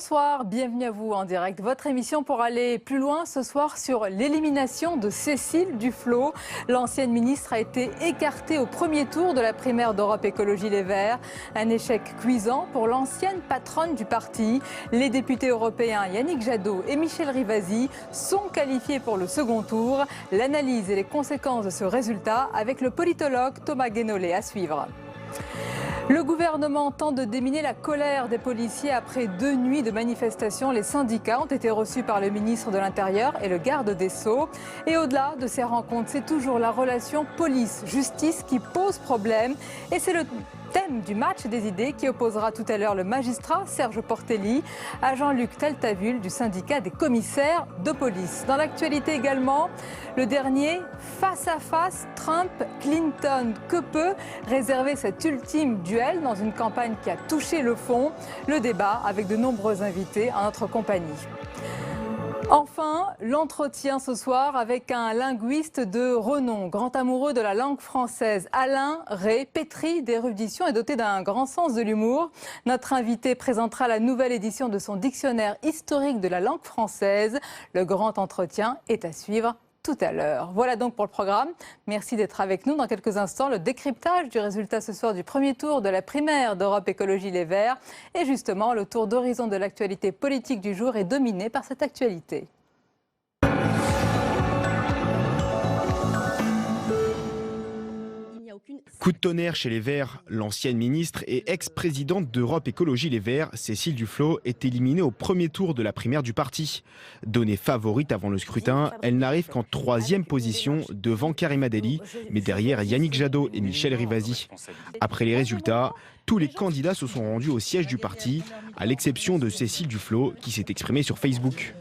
Bonsoir, bienvenue à vous en direct. Votre émission pour aller plus loin ce soir sur l'élimination de Cécile Duflot. L'ancienne ministre a été écartée au premier tour de la primaire d'Europe Écologie Les Verts. Un échec cuisant pour l'ancienne patronne du parti. Les députés européens Yannick Jadot et Michel Rivasi sont qualifiés pour le second tour. L'analyse et les conséquences de ce résultat avec le politologue Thomas Guénolé à suivre. Le gouvernement tente de déminer la colère des policiers après 2 nuits de manifestations. Les syndicats ont été reçus par le ministre de l'Intérieur et le garde des Sceaux. Et au-delà de ces rencontres, c'est toujours la relation police-justice qui pose problème. Et c'est le thème du match des idées qui opposera tout à l'heure le magistrat Serge Portelli à Jean-Luc Taltavul du syndicat des commissaires de police. Dans l'actualité également, le dernier face-à-face Trump-Clinton. Que peut réserver cet ultime duel dans une campagne qui a touché le fond? Le débat avec de nombreux invités en notre compagnie. Enfin, l'entretien ce soir avec un linguiste de renom, grand amoureux de la langue française, Alain Rey, pétri d'érudition et doté d'un grand sens de l'humour. Notre invité présentera la nouvelle édition de son dictionnaire historique de la langue française. Le grand entretien est à suivre tout à l'heure. Voilà donc pour le programme. Merci d'être avec nous. Dans quelques instants, le décryptage du résultat ce soir du premier tour de la primaire d'Europe Écologie Les Verts. Et justement, le tour d'horizon de l'actualité politique du jour est dominé par cette actualité. Coup de tonnerre chez les Verts, l'ancienne ministre et ex-présidente d'Europe Écologie Les Verts, Cécile Duflot, est éliminée au premier tour de la primaire du parti. Donnée favorite avant le scrutin, elle n'arrive qu'en 3e position devant Karima Delli, mais derrière Yannick Jadot et Michel Rivasi. Après les résultats, tous les candidats se sont rendus au siège du parti, à l'exception de Cécile Duflot qui s'est exprimée sur Facebook.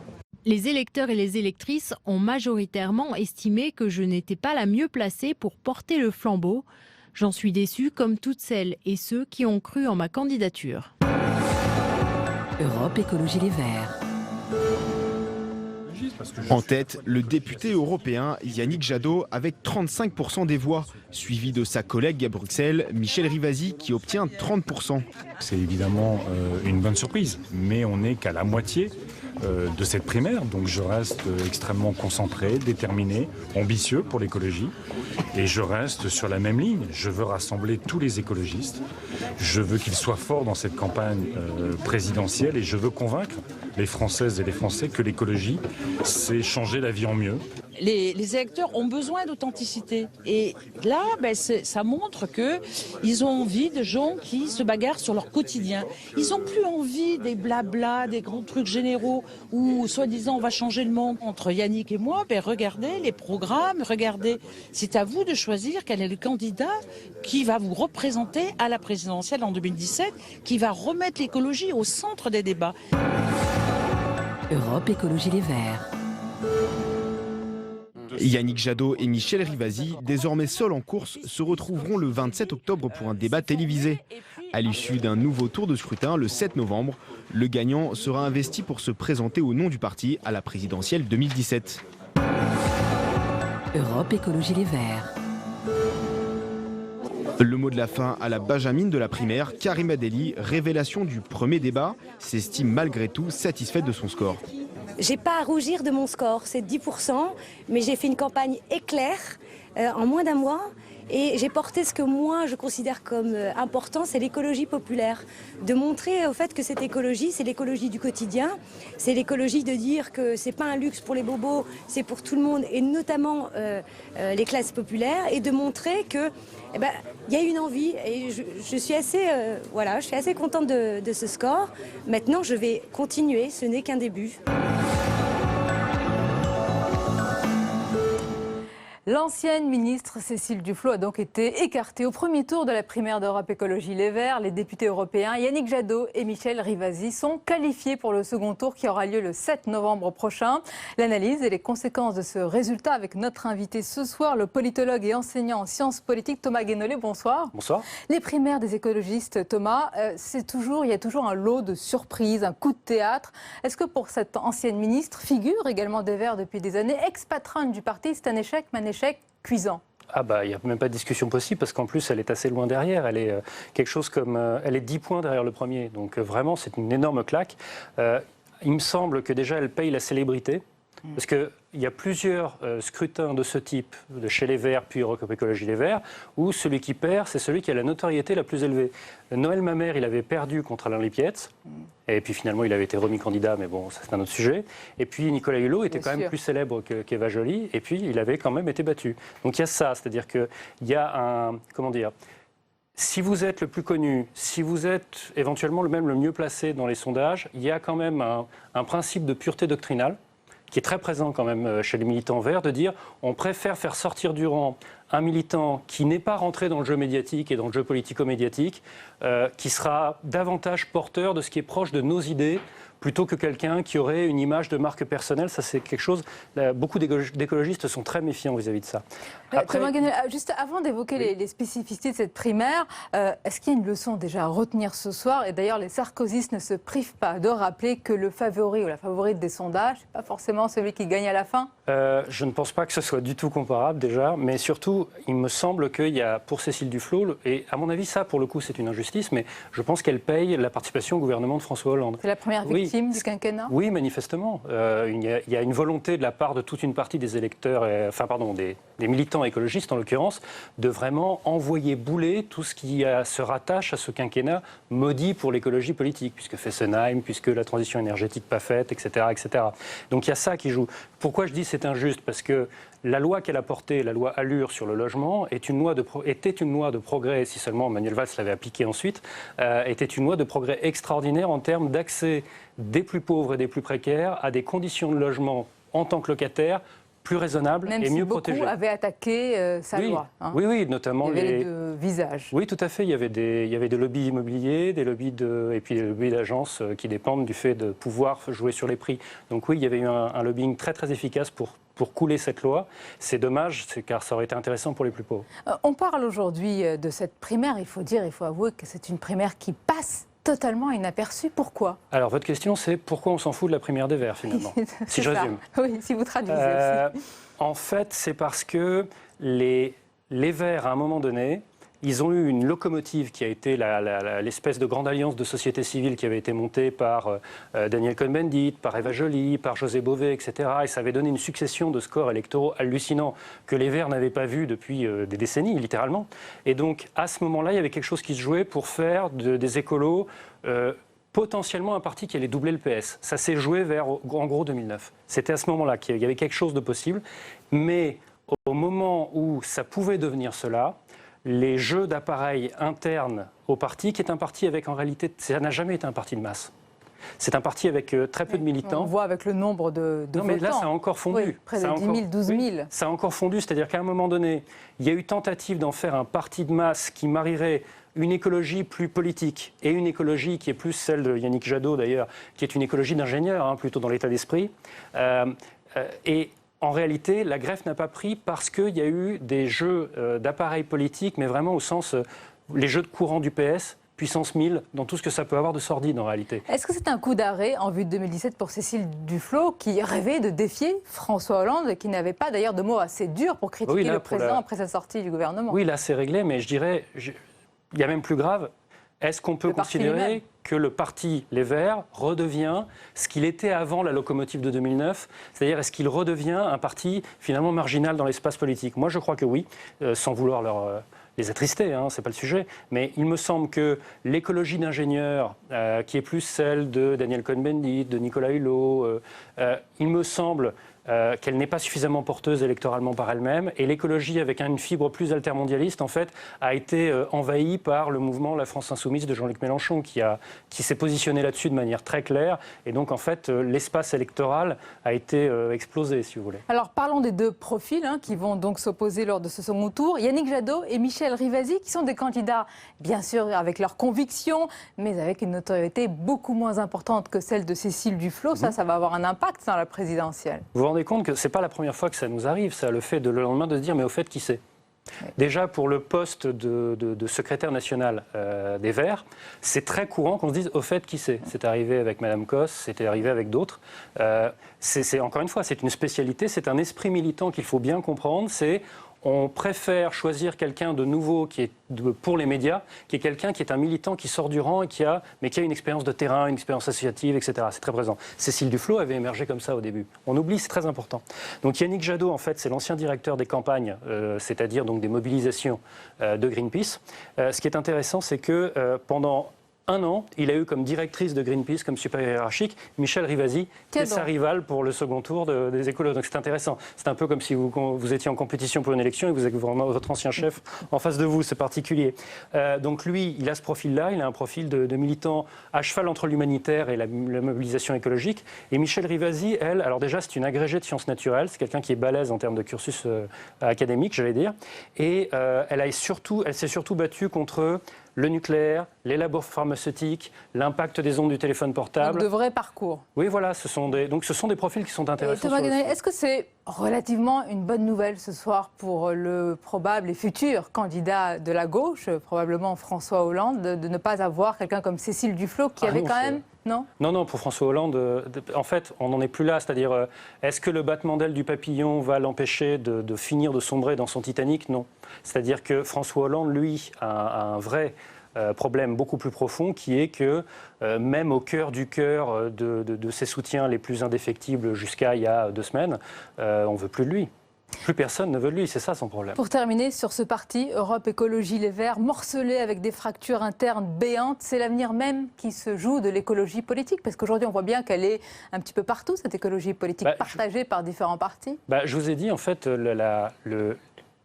Les électeurs et les électrices ont majoritairement estimé que je n'étais pas la mieux placée pour porter le flambeau. J'en suis déçue comme toutes celles et ceux qui ont cru en ma candidature. Europe Écologie Les Verts. En tête, le député européen Yannick Jadot avec 35% des voix, suivi de sa collègue à Bruxelles, Michel Rivasi, qui obtient 30%. C'est évidemment une bonne surprise, mais on n'est qu'à la moitié de cette primaire, donc je reste extrêmement concentré, déterminé, ambitieux pour l'écologie, et je reste sur la même ligne. Je veux rassembler tous les écologistes, je veux qu'ils soient forts dans cette campagne présidentielle, et je veux convaincre les Françaises et les Français que l'écologie, c'est changer la vie en mieux. Les électeurs ont besoin d'authenticité. Et là, ça montre qu'ils ont envie de gens qui se bagarrent sur leur quotidien. Ils n'ont plus envie des blabla, des grands trucs généraux où, soi-disant, on va changer le monde. Entre Yannick et moi, regardez les programmes, regardez. C'est à vous de choisir quel est le candidat qui va vous représenter à la présidentielle en 2017, qui va remettre l'écologie au centre des débats. Europe Écologie Les Verts. Yannick Jadot et Michel Rivasi, désormais seuls en course, se retrouveront le 27 octobre pour un débat télévisé. À l'issue d'un nouveau tour de scrutin le 7 novembre, le gagnant sera investi pour se présenter au nom du parti à la présidentielle 2017. Europe Écologie Les Verts. Le mot de la fin à la Benjamine de la primaire, Karima Delli, révélation du premier débat, s'estime malgré tout satisfaite de son score. J'ai pas à rougir de mon score, c'est 10%, mais j'ai fait une campagne éclair en moins d'un mois et j'ai porté ce que moi je considère comme important, c'est l'écologie populaire. De montrer au fait que cette écologie, c'est l'écologie du quotidien, c'est l'écologie de dire que c'est pas un luxe pour les bobos, c'est pour tout le monde et notamment les classes populaires et de montrer que y a une envie et je suis assez, je suis assez contente de ce score. Maintenant, je vais continuer, ce n'est qu'un début. L'ancienne ministre Cécile Duflot a donc été écartée au premier tour de la primaire d'Europe Écologie Les Verts. Les députés européens Yannick Jadot et Michel Rivasi sont qualifiés pour le second tour qui aura lieu le 7 novembre prochain. L'analyse et les conséquences de ce résultat avec notre invité ce soir, le politologue et enseignant en sciences politiques Thomas Guénolé. Bonsoir. Bonsoir. Les primaires des écologistes, Thomas, il y a toujours un lot de surprises, un coup de théâtre. Est-ce que pour cette ancienne ministre, figure également des Verts depuis des années, ex-patronne du parti, c'est un échec cuisant? Ah bah, il n'y a même pas de discussion possible parce qu'en plus, elle est assez loin derrière. Elle est quelque chose comme... elle est 10 points derrière le premier. Donc vraiment, c'est une énorme claque. Il me semble que déjà, elle paye la célébrité. Parce qu'il y a plusieurs scrutins de ce type, de chez les Verts, puis Europe Écologie Les Verts, où celui qui perd, c'est celui qui a la notoriété la plus élevée. Noël Mamère, il avait perdu contre Alain Lipietz, et puis finalement, il avait été remis candidat, mais bon, ça c'est un autre sujet. Et puis Nicolas Hulot était quand même plus célèbre qu'Eva Joly, et puis il avait quand même été battu. Donc il y a ça, c'est-à-dire qu'il y a un... Comment dire ? Si vous êtes le plus connu, si vous êtes éventuellement le mieux placé dans les sondages, il y a quand même un principe de pureté doctrinale qui est très présent quand même chez les militants verts, de dire on préfère faire sortir du rang un militant qui n'est pas rentré dans le jeu médiatique et dans le jeu politico-médiatique, qui sera davantage porteur de ce qui est proche de nos idées, plutôt que quelqu'un qui aurait une image de marque personnelle. Ça, c'est quelque chose... beaucoup d'écologistes sont très méfiants vis-à-vis de ça. Après... Thomas Guenel, juste avant d'évoquer les spécificités de cette primaire, est-ce qu'il y a une leçon déjà à retenir ce soir? Et d'ailleurs, les sarkozystes ne se privent pas de rappeler que le favori ou la favorite des sondages, c'est pas forcément celui qui gagne à la fin. Je ne pense pas que ce soit du tout comparable déjà, mais surtout, il me semble qu'il y a pour Cécile Duflot, et à mon avis, ça, pour le coup, c'est une injustice, mais je pense qu'elle paye la participation au gouvernement de François Hollande. C'est la première victime du quinquennat? Oui, manifestement. Il y a une volonté de la part de toute une partie des électeurs, des militants écologistes en l'occurrence, de vraiment envoyer bouler tout ce qui se rattache à ce quinquennat maudit pour l'écologie politique, puisque Fessenheim, puisque la transition énergétique pas faite, etc., etc. Donc il y a ça qui joue. Pourquoi je dis c'est injuste? Parce que la loi qu'elle a portée, la loi Allure sur le logement, était une loi de progrès, si seulement Manuel Valls l'avait appliquée ensuite, était une loi de progrès extraordinaire en termes d'accès des plus pauvres et des plus précaires à des conditions de logement en tant que locataires plus raisonnables et mieux protégés. Même si beaucoup avaient attaqué sa loi. Hein. Oui, notamment il y avait les deux visages. Oui, tout à fait. Il y avait des lobbies immobiliers, et puis des lobbies d'agences qui dépendent du fait de pouvoir jouer sur les prix. Donc oui, il y avait eu un lobbying très très efficace pour couler cette loi. C'est dommage, car ça aurait été intéressant pour les plus pauvres. On parle aujourd'hui de cette primaire. Il faut avouer que c'est une primaire qui passe totalement inaperçue. Pourquoi? Alors, votre question, c'est pourquoi on s'en fout de la primaire des Verts, finalement, si je résume. Oui, si vous traduisez aussi. En fait, c'est parce que les Verts, à un moment donné, ils ont eu une locomotive qui a été l'espèce de grande alliance de société civile qui avait été montée par Daniel Cohn-Bendit, par Eva Joly, par José Bové, etc. Et ça avait donné une succession de scores électoraux hallucinants que les Verts n'avaient pas vus depuis des décennies, littéralement. Et donc, à ce moment-là, il y avait quelque chose qui se jouait pour faire des écolos potentiellement un parti qui allait doubler le PS. Ça s'est joué vers, en gros, 2009. C'était à ce moment-là qu'il y avait quelque chose de possible. Mais au moment où ça pouvait devenir cela, les jeux d'appareil internes au parti, qui est un parti avec, en réalité, ça n'a jamais été un parti de masse. C'est un parti avec très peu de militants. On voit avec le nombre de non, mais là, ça a encore fondu. Oui, près de 10 000, 12 000. Oui, ça a encore fondu, c'est-à-dire qu'à un moment donné, il y a eu tentative d'en faire un parti de masse qui marierait une écologie plus politique et une écologie qui est plus celle de Yannick Jadot, d'ailleurs, qui est une écologie d'ingénieur, plutôt dans l'état d'esprit. Et en réalité, la greffe n'a pas pris parce qu'il y a eu des jeux d'appareils politiques, mais vraiment au sens, les jeux de courant du PS, puissance 1000, dans tout ce que ça peut avoir de sordide en réalité. Est-ce que c'est un coup d'arrêt en vue de 2017 pour Cécile Duflot, qui rêvait de défier François Hollande et qui n'avait pas d'ailleurs de mots assez durs pour critiquer le président après sa sortie du gouvernement? Oui, là c'est réglé, mais je dirais, il y a même plus grave. Est-ce qu'on peut considérer que le parti Les Verts redevient ce qu'il était avant la locomotive de 2009? C'est-à-dire, est-ce qu'il redevient un parti finalement marginal dans l'espace politique? Moi, je crois que oui, sans vouloir les attrister, c'est pas le sujet. Mais il me semble que l'écologie d'ingénieur, qui est plus celle de Daniel Cohn-Bendit, de Nicolas Hulot, il me semble qu'elle n'est pas suffisamment porteuse électoralement par elle-même. Et l'écologie, avec une fibre plus altermondialiste, en fait, a été envahie par le mouvement La France Insoumise de Jean-Luc Mélenchon, qui s'est positionné là-dessus de manière très claire. Et donc, en fait, l'espace électoral a été explosé, si vous voulez. Alors, parlons des deux profils qui vont donc s'opposer lors de ce second tour. Yannick Jadot et Michel Rivasi, qui sont des candidats, bien sûr, avec leurs convictions, mais avec une notoriété beaucoup moins importante que celle de Cécile Duflot. Ça va avoir un impact dans la présidentielle. Vous vous rendez compte que ce n'est pas la première fois que ça nous arrive, ça, le fait le lendemain de se dire, mais au fait, qui c'est? Oui. Déjà, pour le poste de secrétaire national des Verts, c'est très courant qu'on se dise, au fait, qui c'est? C'est arrivé avec Mme Cos, c'était arrivé avec d'autres. Encore une fois, c'est une spécialité, c'est un esprit militant qu'il faut bien comprendre, c'est on préfère choisir quelqu'un de nouveau pour les médias, qui est quelqu'un qui est un militant qui sort du rang et qui a une expérience de terrain, une expérience associative, etc. C'est très présent. Cécile Duflot avait émergé comme ça au début. On oublie, c'est très important. Donc Yannick Jadot, en fait, c'est l'ancien directeur des campagnes, c'est-à-dire donc des mobilisations de Greenpeace. Ce qui est intéressant, c'est que pendant un an, il a eu comme directrice de Greenpeace, comme supérieure hiérarchique, Michèle Rivasi, qui est sa rivale pour le second tour des écolos. Donc c'est intéressant. C'est un peu comme si vous étiez en compétition pour une élection et vous avez votre ancien chef en face de vous. C'est particulier. Donc lui, il a ce profil-là. Il a un profil de militant à cheval entre l'humanitaire et la mobilisation écologique. Et Michèle Rivasi, elle, alors déjà, c'est une agrégée de sciences naturelles. C'est quelqu'un qui est balèze en termes de cursus académique, j'allais dire. Et elle s'est surtout battue contre le nucléaire, les labos pharmaceutiques, l'impact des ondes du téléphone portable. Donc de vrais parcours. Oui, voilà, ce sont des profils qui sont intéressants. Thomas Guénolé, est-ce que c'est relativement une bonne nouvelle ce soir pour le probable et futur candidat de la gauche, probablement François Hollande, de ne pas avoir quelqu'un comme Cécile Duflot qui avait quand même... Non, non, pour François Hollande, en fait, on n'en est plus là. C'est-à-dire, est-ce que le battement d'aile du papillon va l'empêcher de finir de sombrer dans son Titanic? Non. C'est-à-dire que François Hollande, lui, a un vrai problème beaucoup plus profond, qui est que même au cœur du cœur de ses soutiens les plus indéfectibles jusqu'à il y a 2 semaines, on ne veut plus de lui. Plus personne ne veut de lui, c'est ça son problème. Pour terminer sur ce parti, Europe Écologie Les Verts, morcelé avec des fractures internes béantes, c'est l'avenir même qui se joue de l'écologie politique? Parce qu'aujourd'hui, on voit bien qu'elle est un petit peu partout, cette écologie politique, partagée par différents partis. Je vous ai dit, en fait,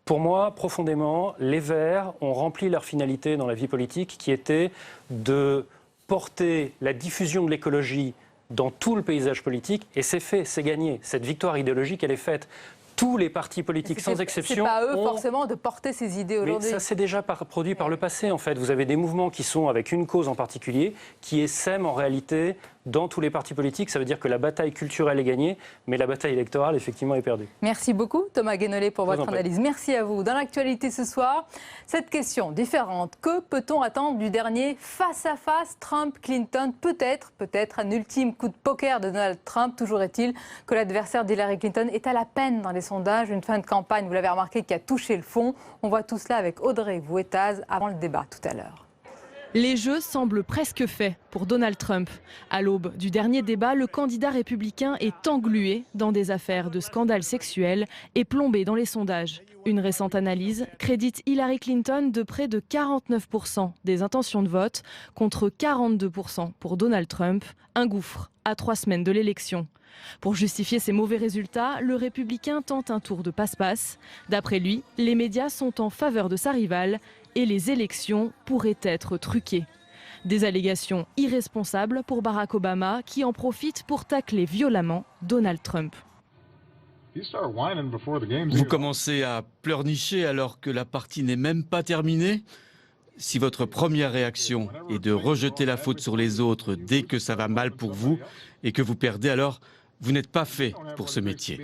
pour moi, profondément, les Verts ont rempli leur finalité dans la vie politique, qui était de porter la diffusion de l'écologie dans tout le paysage politique, et c'est fait, c'est gagné. Cette victoire idéologique, elle est faite. Tous les partis politiques, sans exception... C'est pas eux, forcément, de porter ces idées aujourd'hui. Mais ça s'est déjà produit par le passé, en fait. Vous avez des mouvements qui sont avec une cause en particulier, qui essaiment en réalité dans tous les partis politiques. Ça veut dire que la bataille culturelle est gagnée, mais la bataille électorale, effectivement, est perdue. Merci beaucoup, Thomas Guénolé, pour votre analyse. Merci à vous. Dans l'actualité ce soir, cette question différente. Que peut-on attendre du dernier face-à-face Trump-Clinton? Peut-être un ultime coup de poker de Donald Trump. Toujours est-il que l'adversaire d'Hillary Clinton est à la peine dans les sondages. Une fin de campagne, vous l'avez remarqué, qui a touché le fond. On voit tout cela avec Audrey Vouettaz avant le débat tout à l'heure. Les jeux semblent presque faits pour Donald Trump. À l'aube du dernier débat, le candidat républicain est englué dans des affaires de scandales sexuels et plombé dans les sondages. Une récente analyse crédite Hillary Clinton de près de 49% des intentions de vote contre 42% pour Donald Trump. Un gouffre à 3 semaines de l'élection. Pour justifier ces mauvais résultats, le républicain tente un tour de passe-passe. D'après lui, les médias sont en faveur de sa rivale et les élections pourraient être truquées. Des allégations irresponsables pour Barack Obama qui en profite pour tacler violemment Donald Trump. Vous commencez à pleurnicher alors que la partie n'est même pas terminée? Si votre première réaction est de rejeter la faute sur les autres dès que ça va mal pour vous et que vous perdez, alors vous n'êtes pas fait pour ce métier.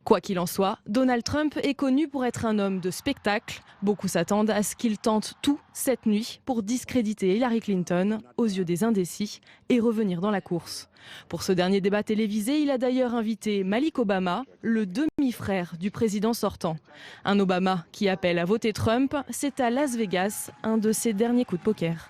Quoi qu'il en soit, Donald Trump est connu pour être un homme de spectacle. Beaucoup s'attendent à ce qu'il tente tout cette nuit pour discréditer Hillary Clinton aux yeux des indécis et revenir dans la course. Pour ce dernier débat télévisé, il a d'ailleurs invité Malik Obama, le demi-frère du président sortant. Un Obama qui appelle à voter Trump, c'est à Las Vegas, un de ses derniers coups de poker.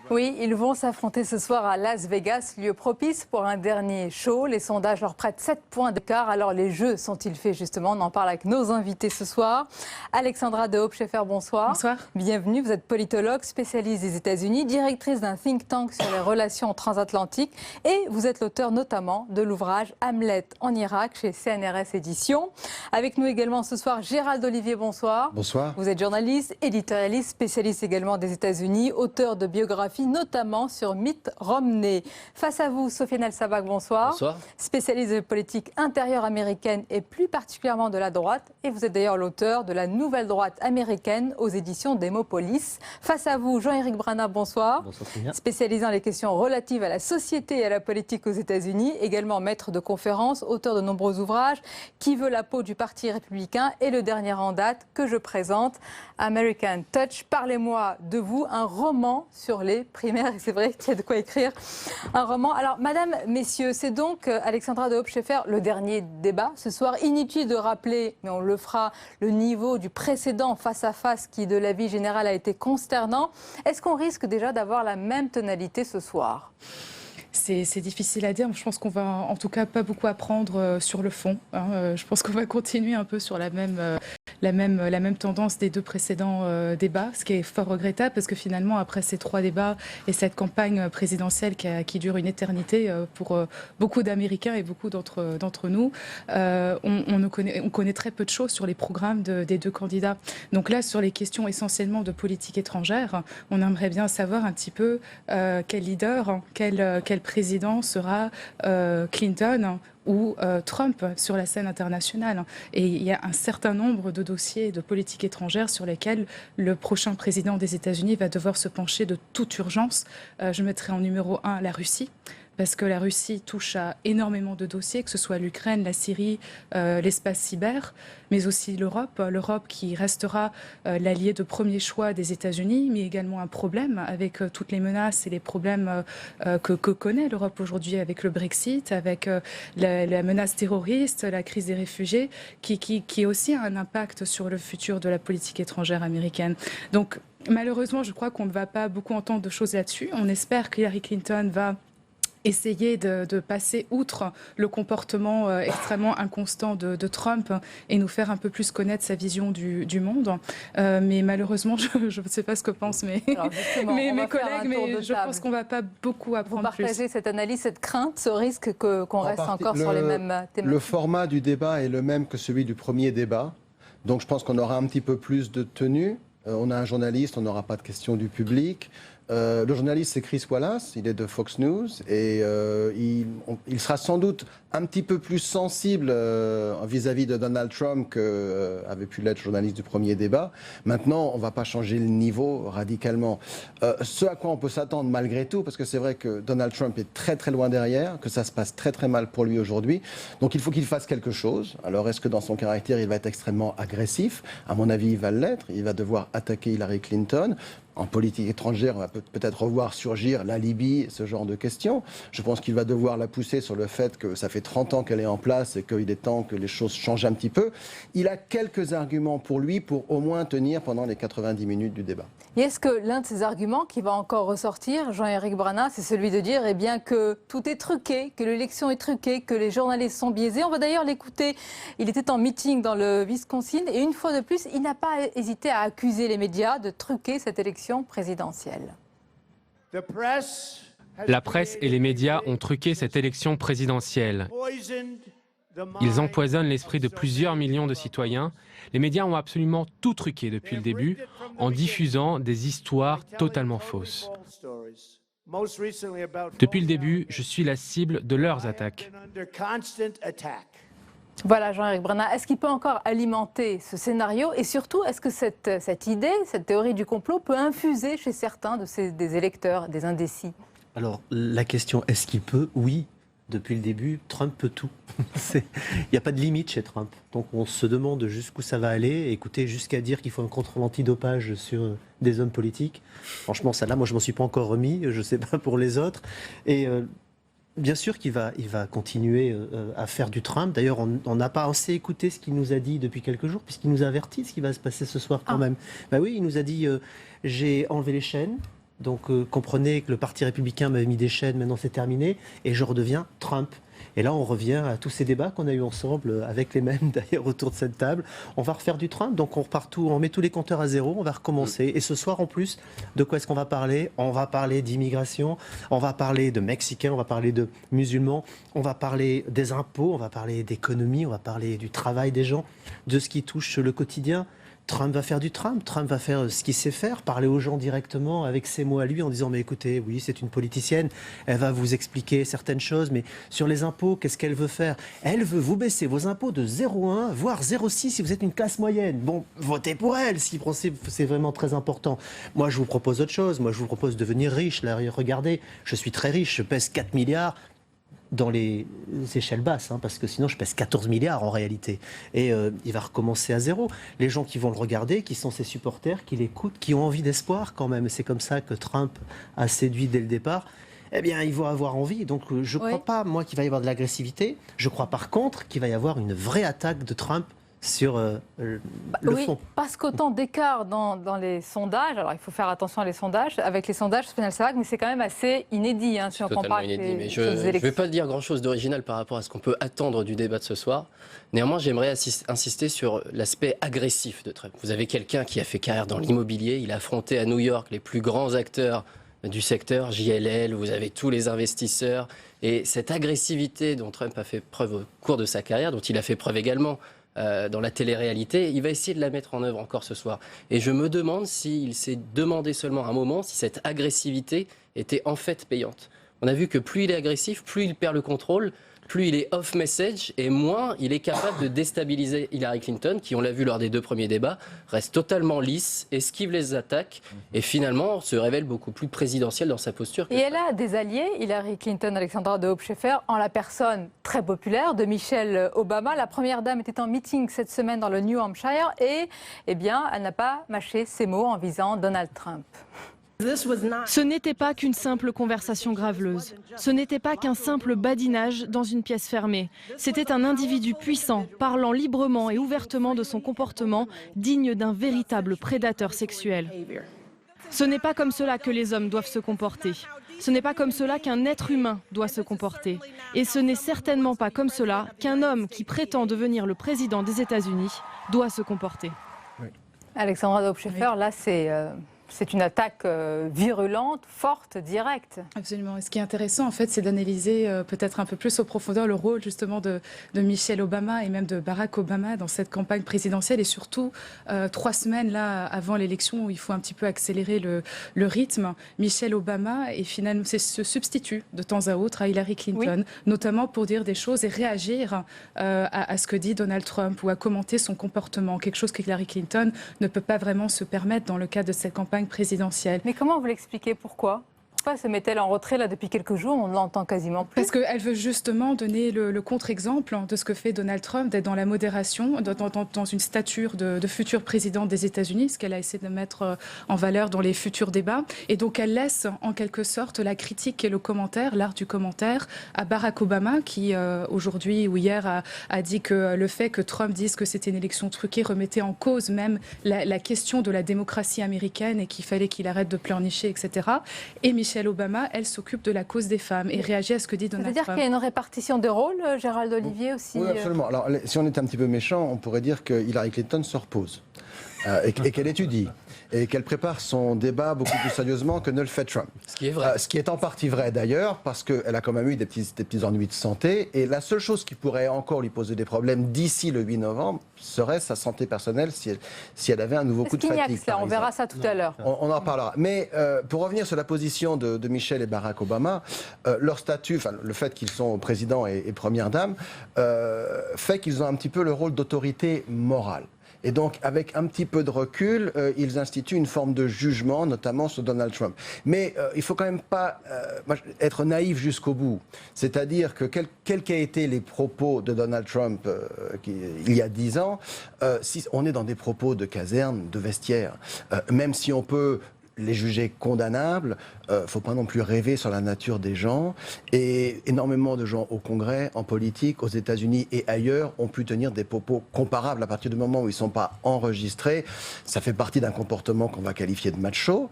Oui, ils vont s'affronter ce soir à Las Vegas, lieu propice pour un dernier show. Les sondages leur prêtent 7 points d'écart. Alors les jeux sont-ils faits justement? On en parle avec nos invités ce soir. Alexandra de Hoop-Scheffer, bonsoir. Bonsoir. Bienvenue, vous êtes politologue, spécialiste des États-Unis, directrice d'un think tank sur les relations transatlantiques et vous êtes l'auteur notamment de l'ouvrage Hamlet en Irak chez CNRS Éditions. Avec nous également ce soir Gérald Olivier, bonsoir. Bonsoir. Vous êtes journaliste, éditorialiste, spécialiste également des États-Unis, auteur de biographies, notamment sur Mitt Romney. Face à vous, Sofiane El-Sabak, bonsoir. Bonsoir. Spécialiste de politique intérieure américaine et plus particulièrement de la droite. Et vous êtes d'ailleurs l'auteur de la Nouvelle Droite américaine aux éditions Démopolis. Face à vous, Jean-Éric Brana, bonsoir. Bonsoir, très bien. Spécialisé dans les questions relatives à la société et à la politique aux États-Unis. Également maître de conférences, auteur de nombreux ouvrages. Qui veut la peau du Parti républicain? Et le dernier en date que je présente, American Touch. Parlez-moi de vous, un roman sur les primaires. Et c'est vrai qu'il y a de quoi écrire un roman. Alors, madame, messieurs, c'est donc Alexandra de Hoop-Scheffer, le dernier débat ce soir. Inutile de rappeler, mais on le fera, le niveau du précédent face-à-face qui, de l'avis général, a été consternant. Est-ce qu'on risque déjà d'avoir la même tonalité ce soir ? C'est difficile à dire. Je pense qu'on va en tout cas pas beaucoup apprendre sur le fond. Je pense qu'on va continuer un peu sur la même tendance des deux précédents débats, ce qui est fort regrettable parce que finalement, après ces 3 débats et cette campagne présidentielle qui dure une éternité pour beaucoup d'Américains et beaucoup d'entre nous, on connaît très peu de choses sur les programmes des deux candidats. Donc là, sur les questions essentiellement de politique étrangère, on aimerait bien savoir un petit peu quel leader, quel président sera Clinton ou Trump sur la scène internationale. Et il y a un certain nombre de dossiers de politique étrangère sur lesquels le prochain président des États-Unis va devoir se pencher de toute urgence. Je mettrai en numéro 1 la Russie, parce que la Russie touche à énormément de dossiers, que ce soit l'Ukraine, la Syrie, l'espace cyber, mais aussi l'Europe. L'Europe qui restera l'allié de premier choix des États-Unis, mais également un problème avec toutes les menaces et les problèmes que connaît l'Europe aujourd'hui avec le Brexit, avec la menace terroriste, la crise des réfugiés, qui aussi a un impact sur le futur de la politique étrangère américaine. Donc malheureusement, je crois qu'on ne va pas beaucoup entendre de choses là-dessus. On espère qu'Hillary Clinton va essayer de passer outre le comportement extrêmement inconstant de Trump et nous faire un peu plus connaître sa vision du monde. Mais malheureusement, je ne sais pas ce que pensent mes collègues, mais je pense qu'on ne va pas beaucoup apprendre plus. Vous partagez cette analyse, cette crainte, ce risque qu'on reste encore sur les mêmes thématiques? Le format du débat est le même que celui du premier débat. Donc je pense qu'on aura un petit peu plus de tenue. On a un journaliste, on n'aura pas de questions du public. Le journaliste, c'est Chris Wallace, il est de Fox News et il sera sans doute un petit peu plus sensible vis-à-vis de Donald Trump qu'avait pu l'être le journaliste du premier débat. Maintenant, on ne va pas changer le niveau radicalement. Ce à quoi on peut s'attendre malgré tout, parce que c'est vrai que Donald Trump est très très loin derrière, que ça se passe très très mal pour lui aujourd'hui. Donc il faut qu'il fasse quelque chose. Alors est-ce que dans son caractère, il va être extrêmement agressif? À mon avis, il va l'être. Il va devoir attaquer Hillary Clinton. En politique étrangère, on va peut-être revoir surgir la Libye, ce genre de questions. Je pense qu'il va devoir la pousser sur le fait que ça fait 30 ans qu'elle est en place et qu'il est temps que les choses changent un petit peu. Il a quelques arguments pour lui pour au moins tenir pendant les 90 minutes du débat. Et est-ce que l'un de ces arguments qui va encore ressortir, Jean-Éric Brana, c'est celui de dire que tout est truqué, que l'élection est truquée, que les journalistes sont biaisés? On va d'ailleurs l'écouter. Il était en meeting dans le Wisconsin et une fois de plus, il n'a pas hésité à accuser les médias de truquer cette élection présidentielle. La presse et les médias ont truqué cette élection présidentielle. Ils empoisonnent l'esprit de plusieurs millions de citoyens. Les médias ont absolument tout truqué depuis le début en diffusant des histoires totalement fausses. Depuis le début, je suis la cible de leurs attaques. Voilà, Jean-Éric Brana, est-ce qu'il peut encore alimenter ce scénario? Et surtout, est-ce que cette idée, cette théorie du complot peut infuser chez certains des électeurs, des indécis? Alors, la question, est-ce qu'il peut? Oui. Depuis le début, Trump peut tout. Il n'y a pas de limite chez Trump. Donc on se demande jusqu'où ça va aller. Écoutez, jusqu'à dire qu'il faut un contrôle antidopage sur des hommes politiques. Franchement, ça là, moi je m'en suis pas encore remis. Je ne sais pas pour les autres. Et bien sûr qu'il va continuer à faire du Trump. D'ailleurs, on n'a pas assez écouté ce qu'il nous a dit depuis quelques jours, puisqu'il nous a averti de ce qui va se passer ce soir quand même. Ben oui, il nous a dit j'ai enlevé les chaînes. Donc comprenez que le Parti républicain m'avait mis des chaînes, maintenant c'est terminé, et je redeviens Trump. Et là, on revient à tous ces débats qu'on a eu ensemble, avec les mêmes d'ailleurs autour de cette table. On va refaire du Trump, donc on repart tout, on met tous les compteurs à zéro, on va recommencer. Et ce soir, en plus, de quoi est-ce qu'on va parler? On va parler d'immigration, on va parler de Mexicains, on va parler de musulmans, on va parler des impôts, on va parler d'économie, on va parler du travail des gens, de ce qui touche le quotidien. Trump va faire du Trump va faire ce qu'il sait faire, parler aux gens directement avec ses mots à lui en disant mais écoutez, oui c'est une politicienne, elle va vous expliquer certaines choses, mais sur les impôts, qu'est-ce qu'elle veut faire? Elle veut vous baisser vos impôts de 0,1 voire 0,6 si vous êtes une classe moyenne. Bon, votez pour elle si c'est vraiment très important. Moi je vous propose autre chose, moi je vous propose de devenir riche. Là, regardez, je suis très riche, je pèse 4 milliards. dans les échelles basses, parce que sinon je pèse 14 milliards en réalité. Et il va recommencer à zéro. Les gens qui vont le regarder, qui sont ses supporters, qui l'écoutent, qui ont envie d'espoir quand même. Et c'est comme ça que Trump a séduit dès le départ. Eh bien, ils vont avoir envie. Donc, je ne crois pas, moi, qu'il va y avoir de l'agressivité. Je crois par contre qu'il va y avoir une vraie attaque de Trump sur le fond. Parce qu'autant d'écart dans les sondages, alors il faut faire attention à les sondages, avec les sondages, mais c'est quand même assez inédit, si on compare avec les je ne vais pas dire grand-chose d'original par rapport à ce qu'on peut attendre du débat de ce soir. Néanmoins, j'aimerais insister sur l'aspect agressif de Trump. Vous avez quelqu'un qui a fait carrière dans l'immobilier, il a affronté à New York les plus grands acteurs du secteur, JLL, vous avez tous les investisseurs, et cette agressivité dont Trump a fait preuve au cours de sa carrière, dont il a fait preuve également dans la télé-réalité, il va essayer de la mettre en œuvre encore ce soir. Et je me demande s'il s'est demandé seulement un moment si cette agressivité était en fait payante. On a vu que plus il est agressif, plus il perd le contrôle, plus il est off-message et moins il est capable de déstabiliser Hillary Clinton, qui, on l'a vu lors des 2 premiers débats, reste totalement lisse, esquive les attaques et finalement se révèle beaucoup plus présidentielle dans sa posture. Et elle a des alliés, Hillary Clinton, Alexandra de Hoop-Scheffer, en la personne très populaire de Michelle Obama. La première dame était en meeting cette semaine dans le New Hampshire et elle n'a pas mâché ses mots en visant Donald Trump. Ce n'était pas qu'une simple conversation graveleuse. Ce n'était pas qu'un simple badinage dans une pièce fermée. C'était un individu puissant, parlant librement et ouvertement de son comportement, digne d'un véritable prédateur sexuel. Ce n'est pas comme cela que les hommes doivent se comporter. Ce n'est pas comme cela qu'un être humain doit se comporter. Et ce n'est certainement pas comme cela qu'un homme qui prétend devenir le président des États-Unis doit se comporter. Alexandra de Hoop-Scheffer, là c'est une attaque virulente, forte, directe. Absolument. Et ce qui est intéressant, en fait, c'est d'analyser peut-être un peu plus en profondeur le rôle justement de Michelle Obama et même de Barack Obama dans cette campagne présidentielle et surtout 3 semaines là avant l'élection où il faut un petit peu accélérer le rythme. Michelle Obama et finalement se substitue de temps à autre à Hillary Clinton, notamment pour dire des choses et réagir à ce que dit Donald Trump ou à commenter son comportement, quelque chose que Hillary Clinton ne peut pas vraiment se permettre dans le cadre de cette campagne présidentielle. Mais comment vous l'expliquez? Pourquoi se met-elle en retrait là depuis quelques jours? On ne l'entend quasiment plus. Parce qu'elle veut justement donner le contre-exemple de ce que fait Donald Trump, d'être dans la modération, dans une stature de futur président des États-Unis, ce qu'elle a essayé de mettre en valeur dans les futurs débats. Et donc elle laisse en quelque sorte la critique et le commentaire, l'art du commentaire, à Barack Obama qui aujourd'hui ou hier a dit que le fait que Trump dise que c'était une élection truquée remettait en cause même la question de la démocratie américaine et qu'il fallait qu'il arrête de pleurnicher, etc. Et Michelle Obama, elle s'occupe de la cause des femmes et réagit à ce que dit Donald Trump. C'est-à-dire qu'il y a une répartition de rôles, Gérald Olivier aussi. Oui, absolument. Alors, si on est un petit peu méchant, on pourrait dire que Hillary Clinton se repose et qu'elle étudie et qu'elle prépare son débat beaucoup plus sérieusement que ne le fait Trump. Ce qui est vrai. Ce qui est en partie vrai d'ailleurs, parce qu'elle a quand même eu des petits ennuis de santé. Et la seule chose qui pourrait encore lui poser des problèmes d'ici le 8 novembre serait sa santé personnelle si elle avait un nouveau coup de fatigue. On verra ça tout à l'heure. On en parlera. Mais pour revenir sur la position de Michelle et Barack Obama, leur statut, le fait qu'ils sont président et première dame, fait qu'ils ont un petit peu le rôle d'autorité morale. Et donc, avec un petit peu de recul, ils instituent une forme de jugement, notamment sur Donald Trump. Mais il ne faut quand même pas être naïf jusqu'au bout. C'est-à-dire que quels qu'aient été les propos de Donald Trump il y a 10 ans, si on est dans des propos de caserne, de vestiaire, même si on peut les juger condamnables, faut pas non plus rêver sur la nature des gens. Et énormément de gens au Congrès, en politique, aux États-Unis et ailleurs ont pu tenir des propos comparables à partir du moment où ils ne sont pas enregistrés. Ça fait partie d'un comportement qu'on va qualifier de macho.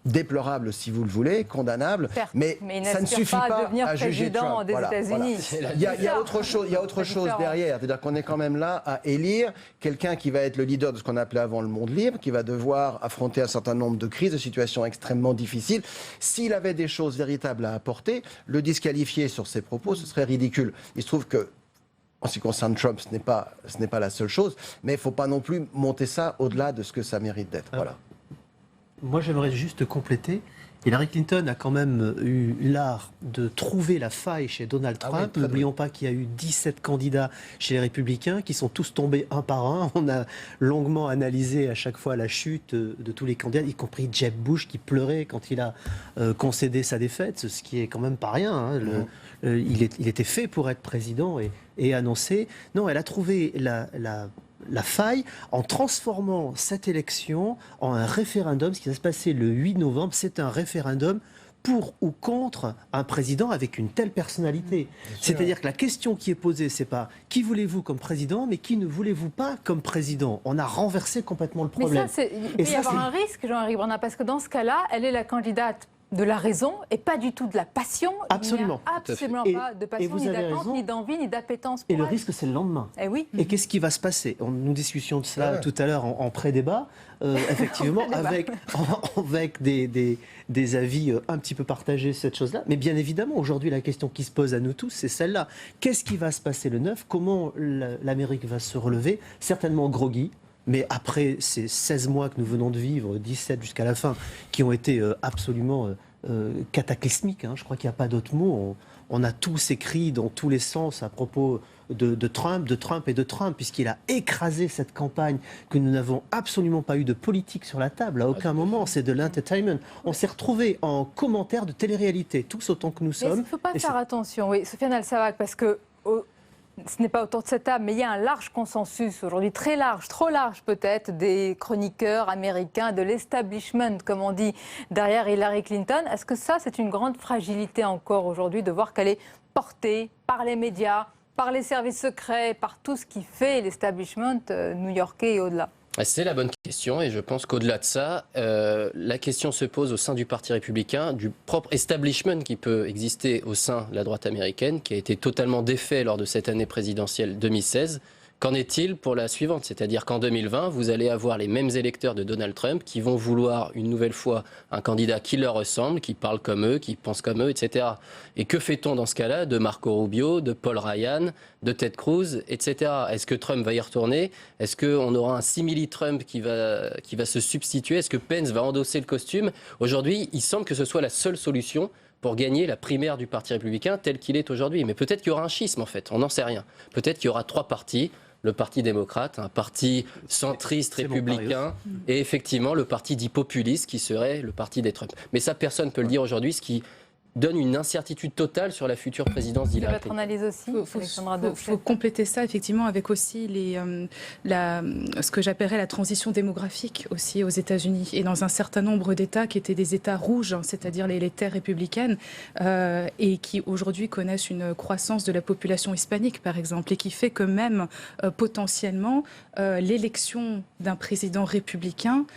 Déplorable si vous le voulez, condamnable, mais ça ne suffit pas à juger Trump. Des États-Unis. Il y a autre chose derrière, c'est-à-dire qu'on est quand même là à élire quelqu'un qui va être le leader de ce qu'on appelait avant le monde libre, qui va devoir affronter un certain nombre de crises, de situations extrêmement difficiles. S'il avait des choses véritables à apporter, le disqualifier sur ses propos, ce serait ridicule. Il se trouve que en ce qui concerne Trump, ce n'est pas la seule chose, mais il ne faut pas non plus monter ça au-delà de ce que ça mérite d'être. Voilà. Moi, j'aimerais juste compléter. Hillary Clinton a quand même eu l'art de trouver la faille chez Donald Trump. N'oublions pas qu'il y a eu 17 candidats chez les Républicains qui sont tous tombés un par un. On a longuement analysé à chaque fois la chute de tous les candidats, y compris Jeb Bush qui pleurait quand il a concédé sa défaite, ce qui est quand même pas rien. Hein. Il était fait pour être président et annoncé. Non, elle a trouvé la faille en transformant cette élection en un référendum. Ce qui va se passer le 8 novembre, c'est un référendum pour ou contre un président avec une telle personnalité. C'est-à-dire que la question qui est posée, c'est pas qui voulez-vous comme président, mais qui ne voulez-vous pas comme président. On a renversé complètement le problème. Mais ça, il peut y avoir un risque, Jean-Éric Brandin, parce que dans ce cas-là, elle est la candidate de la raison et pas du tout de la passion. Absolument. Il n'y a absolument pas de passion, ni d'attente, ni d'envie, ni d'appétence. Et le risque, c'est le lendemain. Et oui. Et qu'est-ce qui va se passer? Nous discutions de cela tout à l'heure en pré-débat, effectivement, avec des avis un petit peu partagés, cette chose-là. Mais bien évidemment, aujourd'hui, la question qui se pose à nous tous, c'est celle-là. Qu'est-ce qui va se passer le 9? Comment l'Amérique va se relever? Certainement groggy. Mais après ces 16 mois que nous venons de vivre, 17 jusqu'à la fin, qui ont été absolument cataclysmiques, hein, je crois qu'il n'y a pas d'autre mot. On a tous écrit dans tous les sens à propos de Trump et de Trump, puisqu'il a écrasé cette campagne, que nous n'avons absolument pas eu de politique sur la table, à aucun moment, c'est de l'entertainment. On s'est retrouvés en commentaire de télé-réalité, tous autant que nous sommes. Mais il ne faut pas faire attention, oui, Sofiane El Savak, parce que... ce n'est pas autour de cette table, mais il y a un large consensus aujourd'hui, très large, trop large peut-être, des chroniqueurs américains, de l'establishment, comme on dit, derrière Hillary Clinton. Est-ce que ça, c'est une grande fragilité encore aujourd'hui de voir qu'elle est portée par les médias, par les services secrets, par tout ce qui fait l'establishment new-yorkais et au-delà? C'est la bonne question et je pense qu'au-delà de ça, la question se pose au sein du Parti républicain, du propre establishment qui peut exister au sein de la droite américaine, qui a été totalement défait lors de cette année présidentielle 2016. Qu'en est-il pour la suivante? C'est-à-dire qu'en 2020, vous allez avoir les mêmes électeurs de Donald Trump qui vont vouloir une nouvelle fois un candidat qui leur ressemble, qui parle comme eux, qui pense comme eux, etc. Et que fait-on dans ce cas-là de Marco Rubio, de Paul Ryan, de Ted Cruz, etc. Est-ce que Trump va y retourner? Est-ce qu'on aura un simili-Trump qui va se substituer? Est-ce que Pence va endosser le costume? Aujourd'hui, il semble que ce soit la seule solution pour gagner la primaire du Parti républicain tel qu'il est aujourd'hui. Mais peut-être qu'il y aura un schisme, en fait. On n'en sait rien. Peut-être qu'il y aura 3 partis. Le Parti démocrate, un parti centriste républicain, et effectivement le parti dit populiste qui serait le parti des Trump. Mais ça, personne ne peut le dire aujourd'hui, ce qui donne une incertitude totale sur la future présidence d'Hillary Clinton. Votre analyse aussi, Il faut compléter ça effectivement avec aussi ce que j'appellerais la transition démographique aussi aux États-Unis et dans un certain nombre d'États qui étaient des États rouges, c'est-à-dire les terres républicaines, et qui aujourd'hui connaissent une croissance de la population hispanique par exemple, et qui fait que même potentiellement l'élection d'un président républicain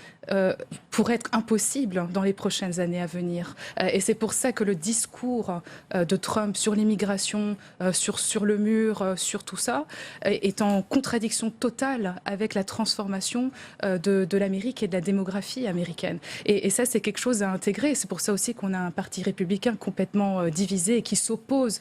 pourrait être impossible dans les prochaines années à venir. Et c'est pour ça que le discours de Trump sur l'immigration, sur le mur, sur tout ça, est en contradiction totale avec la transformation de l'Amérique et de la démographie américaine. Et ça, c'est quelque chose à intégrer. C'est pour ça aussi qu'on a un parti républicain complètement divisé et qui s'oppose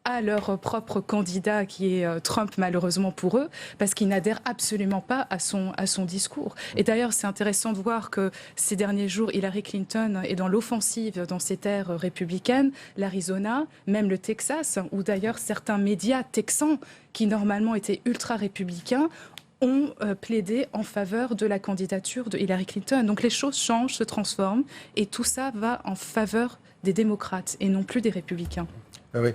à leur propre candidat qui est Trump malheureusement pour eux, parce qu'ils n'adhèrent absolument pas à son discours. Et d'ailleurs, c'est intéressant de voir que ces derniers jours, Hillary Clinton est dans l'offensive dans ces terres républicaines, l'Arizona, même le Texas, où d'ailleurs certains médias texans qui normalement étaient ultra-républicains ont plaidé en faveur de la candidature de Hillary Clinton. Donc les choses changent, se transforment, et tout ça va en faveur des démocrates et non plus des républicains. Oui,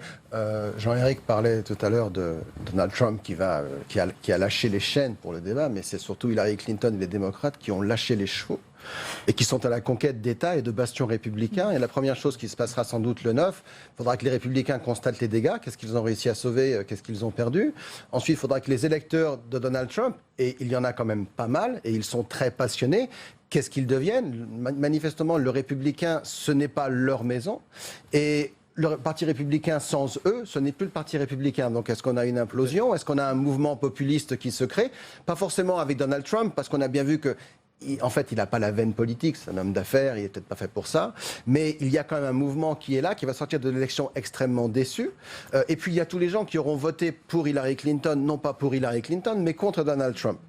Jean-Éric parlait tout à l'heure de Donald Trump qui a lâché les chaînes pour le débat, mais c'est surtout Hillary Clinton et les démocrates qui ont lâché les chevaux et qui sont à la conquête d'États et de bastions républicains. Et la première chose qui se passera sans doute le 9, il faudra que les républicains constatent les dégâts, qu'est-ce qu'ils ont réussi à sauver, qu'est-ce qu'ils ont perdu. Ensuite, il faudra que les électeurs de Donald Trump, et il y en a quand même pas mal, et ils sont très passionnés, qu'est-ce qu'ils deviennent? Manifestement, le républicain, ce n'est pas leur maison. Et le Parti républicain, sans eux, ce n'est plus le Parti républicain. Donc est-ce qu'on a une implosion? Est-ce qu'on a un mouvement populiste qui se crée? Pas forcément avec Donald Trump, parce qu'on a bien vu que en fait, il n'a pas la veine politique, c'est un homme d'affaires, il n'est peut-être pas fait pour ça, mais il y a quand même un mouvement qui est là, qui va sortir de l'élection extrêmement déçu. Et puis, il y a tous les gens qui auront voté pour Hillary Clinton, non pas pour Hillary Clinton, mais contre Donald Trump,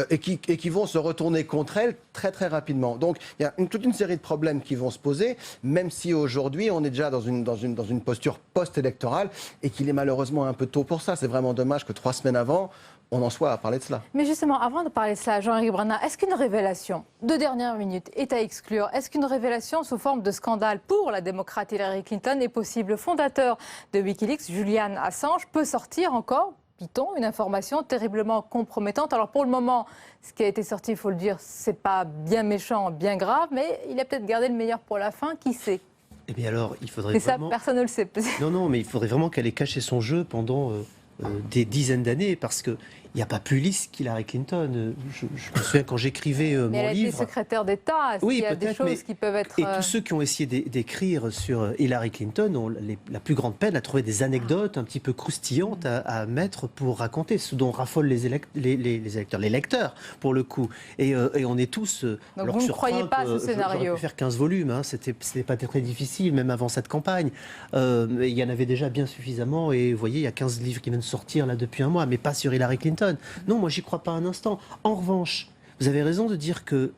et qui vont se retourner contre elle très, très rapidement. Donc, il y a toute une série de problèmes qui vont se poser, même si aujourd'hui, on est déjà dans une posture post-électorale, et qu'il est malheureusement un peu tôt pour ça. C'est vraiment dommage que 3 semaines avant, on en soit à parler de cela. Mais justement, avant de parler de cela, Jean-Éric Brana, est-ce qu'une révélation de dernière minute est à exclure? Est-ce qu'une révélation sous forme de scandale pour la démocrate Hillary Clinton est possible? Le fondateur de Wikileaks, Julian Assange, peut sortir encore, dit-on, une information terriblement compromettante. Alors pour le moment, ce qui a été sorti, il faut le dire, c'est pas bien méchant, bien grave, mais il a peut-être gardé le meilleur pour la fin, qui sait? Eh bien alors, il faudrait Et vraiment... ça, personne ne le sait. Non, mais il faudrait vraiment qu'elle ait caché son jeu pendant des dizaines d'années, parce que il n'y a pas plus lisse qu'Hillary Clinton. Je me souviens quand j'écrivais mon livre... Mais elle a été secrétaire d'État. Est-ce qu'il y a des choses qui peuvent être... Et tous ceux qui ont essayé d'écrire sur Hillary Clinton ont la plus grande peine à trouver des anecdotes un petit peu croustillantes à mettre pour raconter, ce dont raffolent les lecteurs, pour le coup. Et on est tous... Donc vous ne croyez pas à ce scénario? J'aurais pu faire 15 volumes, hein, c'était pas très difficile, même avant cette campagne. Il y en avait déjà bien suffisamment, et vous voyez, il y a 15 livres qui viennent de sortir là depuis un mois, mais pas sur Hillary Clinton. Non, moi, j'y crois pas un instant. En revanche, vous avez raison de dire que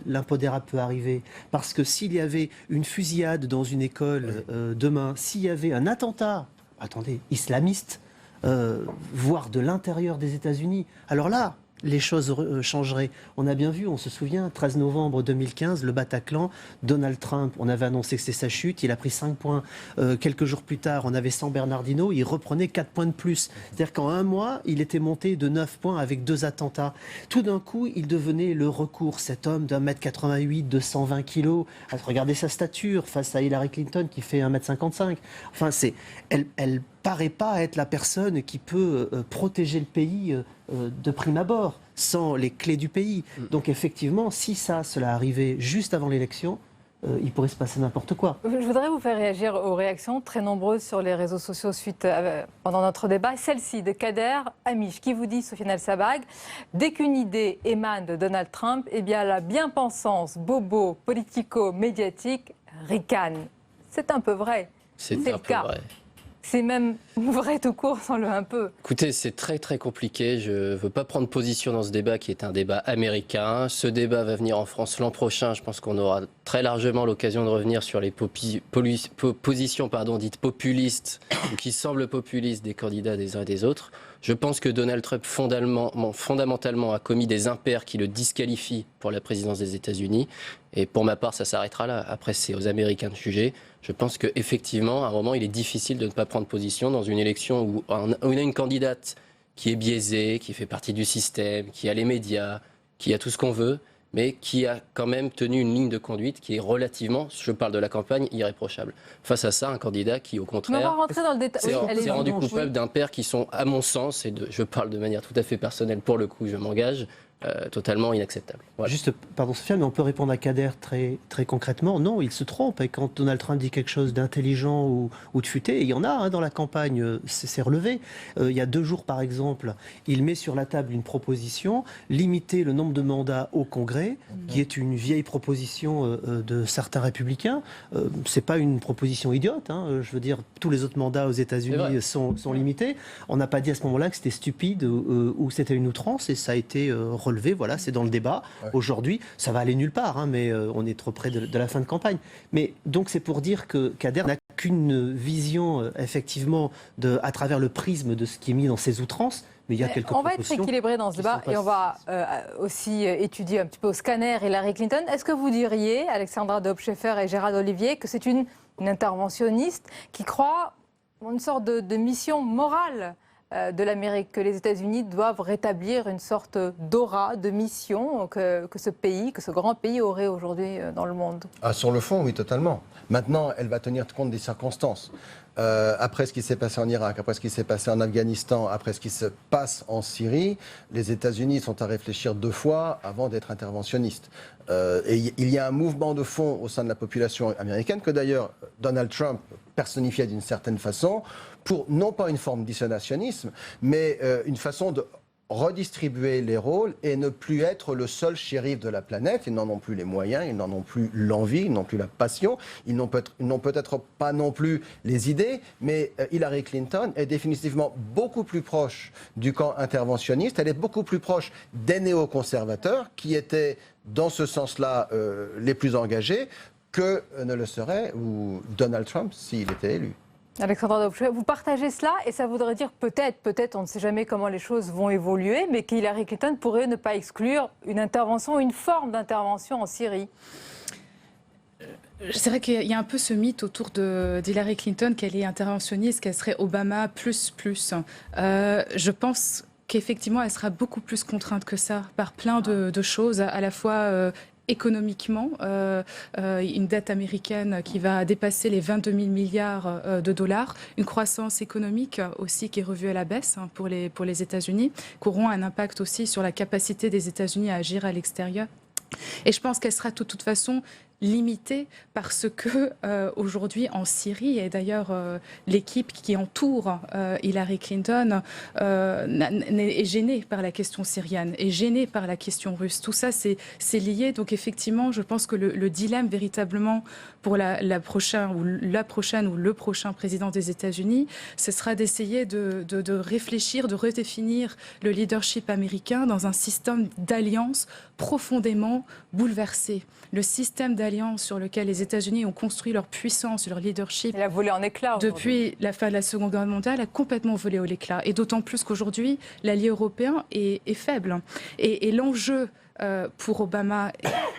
l'impondérable peut arriver. Parce que s'il y avait une fusillade dans une école demain, s'il y avait un attentat, islamiste, voire de l'intérieur des États-Unis, alors là, les choses changeraient. On a bien vu, on se souvient, 13 novembre 2015, le Bataclan, Donald Trump, on avait annoncé que c'est sa chute, il a pris 5 points. Quelques jours plus tard, on avait San Bernardino, il reprenait 4 points de plus. C'est-à-dire qu'en un mois, il était monté de 9 points avec 2 attentats. Tout d'un coup, il devenait le recours, cet homme d'1m88, de 120 kilos. Regardez sa stature face à Hillary Clinton qui fait 1m55. Enfin, elle paraît pas être la personne qui peut protéger le pays de prime abord, sans les clés du pays. Donc effectivement, si cela arrivait juste avant l'élection, il pourrait se passer n'importe quoi. Je voudrais vous faire réagir aux réactions très nombreuses sur les réseaux sociaux pendant notre débat. Celle-ci de Kader Amish qui vous dit, Sofiane El-Sabag, dès qu'une idée émane de Donald Trump, eh bien la bien-pensance bobo politico-médiatique ricane. C'est un peu vrai. C'est le un peu cas. vrai. C'est même vrai tout court, sans le un peu. Écoutez, c'est très très compliqué. Je ne veux pas prendre position dans ce débat qui est un débat américain. Ce débat va venir en France l'an prochain. Je pense qu'on aura très largement l'occasion de revenir sur les positions dites populistes, ou qui semblent populistes des candidats des uns et des autres. Je pense que Donald Trump, fondamentalement, a commis des impairs qui le disqualifient pour la présidence des États-Unis. Et pour ma part, ça s'arrêtera là. Après, c'est aux Américains de juger. Je pense qu'effectivement, à un moment, il est difficile de ne pas prendre position dans une élection où on a une candidate qui est biaisée, qui fait partie du système, qui a les médias, qui a tout ce qu'on veut, mais qui a quand même tenu une ligne de conduite qui est relativement, je parle de la campagne, irréprochable. Face à ça, un candidat qui, au contraire, s'est rendu coupable d'impairs qui sont, à mon sens, et je parle de manière tout à fait personnelle pour le coup, je m'engage, totalement inacceptable. Voilà. Juste, pardon Sofiane, mais on peut répondre à Kader très, très concrètement. Non, il se trompe. Et quand Donald Trump dit quelque chose d'intelligent ou de futé, et il y en a dans la campagne, c'est relevé. Il y a 2 jours, par exemple, il met sur la table une proposition, limiter le nombre de mandats au Congrès, qui est une vieille proposition de certains républicains. C'est pas une proposition idiote. Je veux dire, tous les autres mandats aux États-Unis sont limités. On n'a pas dit à ce moment-là que c'était stupide ou c'était une outrance, et ça a été relevé, voilà, c'est dans le débat. Aujourd'hui, ça va aller nulle part, mais on est trop près de la fin de campagne. Mais donc c'est pour dire que Kader n'a qu'une vision, effectivement, à travers le prisme de ce qui est mis dans ces outrances. Mais il y a quelques on va être équilibré dans ce débat et on va aussi étudier un petit peu au scanner Hillary Clinton. Est-ce que vous diriez, Alexandra Dobscheffer et Gérald Olivier, que c'est une interventionniste qui croit en une sorte de mission morale de l'Amérique, que les États-Unis doivent rétablir une sorte d'aura, de mission que ce grand pays aurait aujourd'hui dans le monde? Sur le fond, oui, totalement. Maintenant, elle va tenir compte des circonstances. Après ce qui s'est passé en Irak, après ce qui s'est passé en Afghanistan, après ce qui se passe en Syrie, les États-Unis sont à réfléchir 2 fois avant d'être interventionnistes. Et il y a un mouvement de fond au sein de la population américaine que d'ailleurs Donald Trump personnifiait d'une certaine façon pour non pas une forme d'isolationnisme, mais une façon de redistribuer les rôles et ne plus être le seul shérif de la planète. Ils n'en ont plus les moyens, ils n'en ont plus l'envie, ils n'ont plus la passion, ils n'ont peut-être pas non plus les idées, mais Hillary Clinton est définitivement beaucoup plus proche du camp interventionniste, elle est beaucoup plus proche des néoconservateurs qui étaient dans ce sens-là les plus engagés que ne le serait ou Donald Trump s'il était élu. Alexandra Dobchuk, vous partagez cela et ça voudrait dire peut-être, on ne sait jamais comment les choses vont évoluer, mais qu'Hillary Clinton pourrait ne pas exclure une intervention, une forme d'intervention en Syrie. C'est vrai qu'il y a un peu ce mythe autour d'Hillary Clinton qu'elle est interventionniste, qu'elle serait Obama plus. Je pense qu'effectivement, elle sera beaucoup plus contrainte que ça par plein de choses, à la fois économiquement, une dette américaine qui va dépasser les 22 000 milliards de dollars, une croissance économique aussi qui est revue à la baisse pour les États-Unis, qui auront un impact aussi sur la capacité des États-Unis à agir à l'extérieur. Et je pense qu'elle sera de toute façon limitée parce que aujourd'hui en Syrie, et d'ailleurs l'équipe qui entoure Hillary Clinton est gênée par la question syrienne, est gênée par la question russe. Tout ça, c'est lié. Donc effectivement, je pense que le dilemme véritablement pour la prochaine ou le prochain président des États-Unis, ce sera d'essayer de réfléchir, de redéfinir le leadership américain dans un système d'alliance profondément bouleversé. Le système d'alliance sur lequel les États-Unis ont construit leur puissance, leur leadership Il a volé en éclats depuis la fin de la Seconde Guerre mondiale a complètement volé au éclat. Et d'autant plus qu'aujourd'hui, l'allié européen est faible. Et l'enjeu pour Obama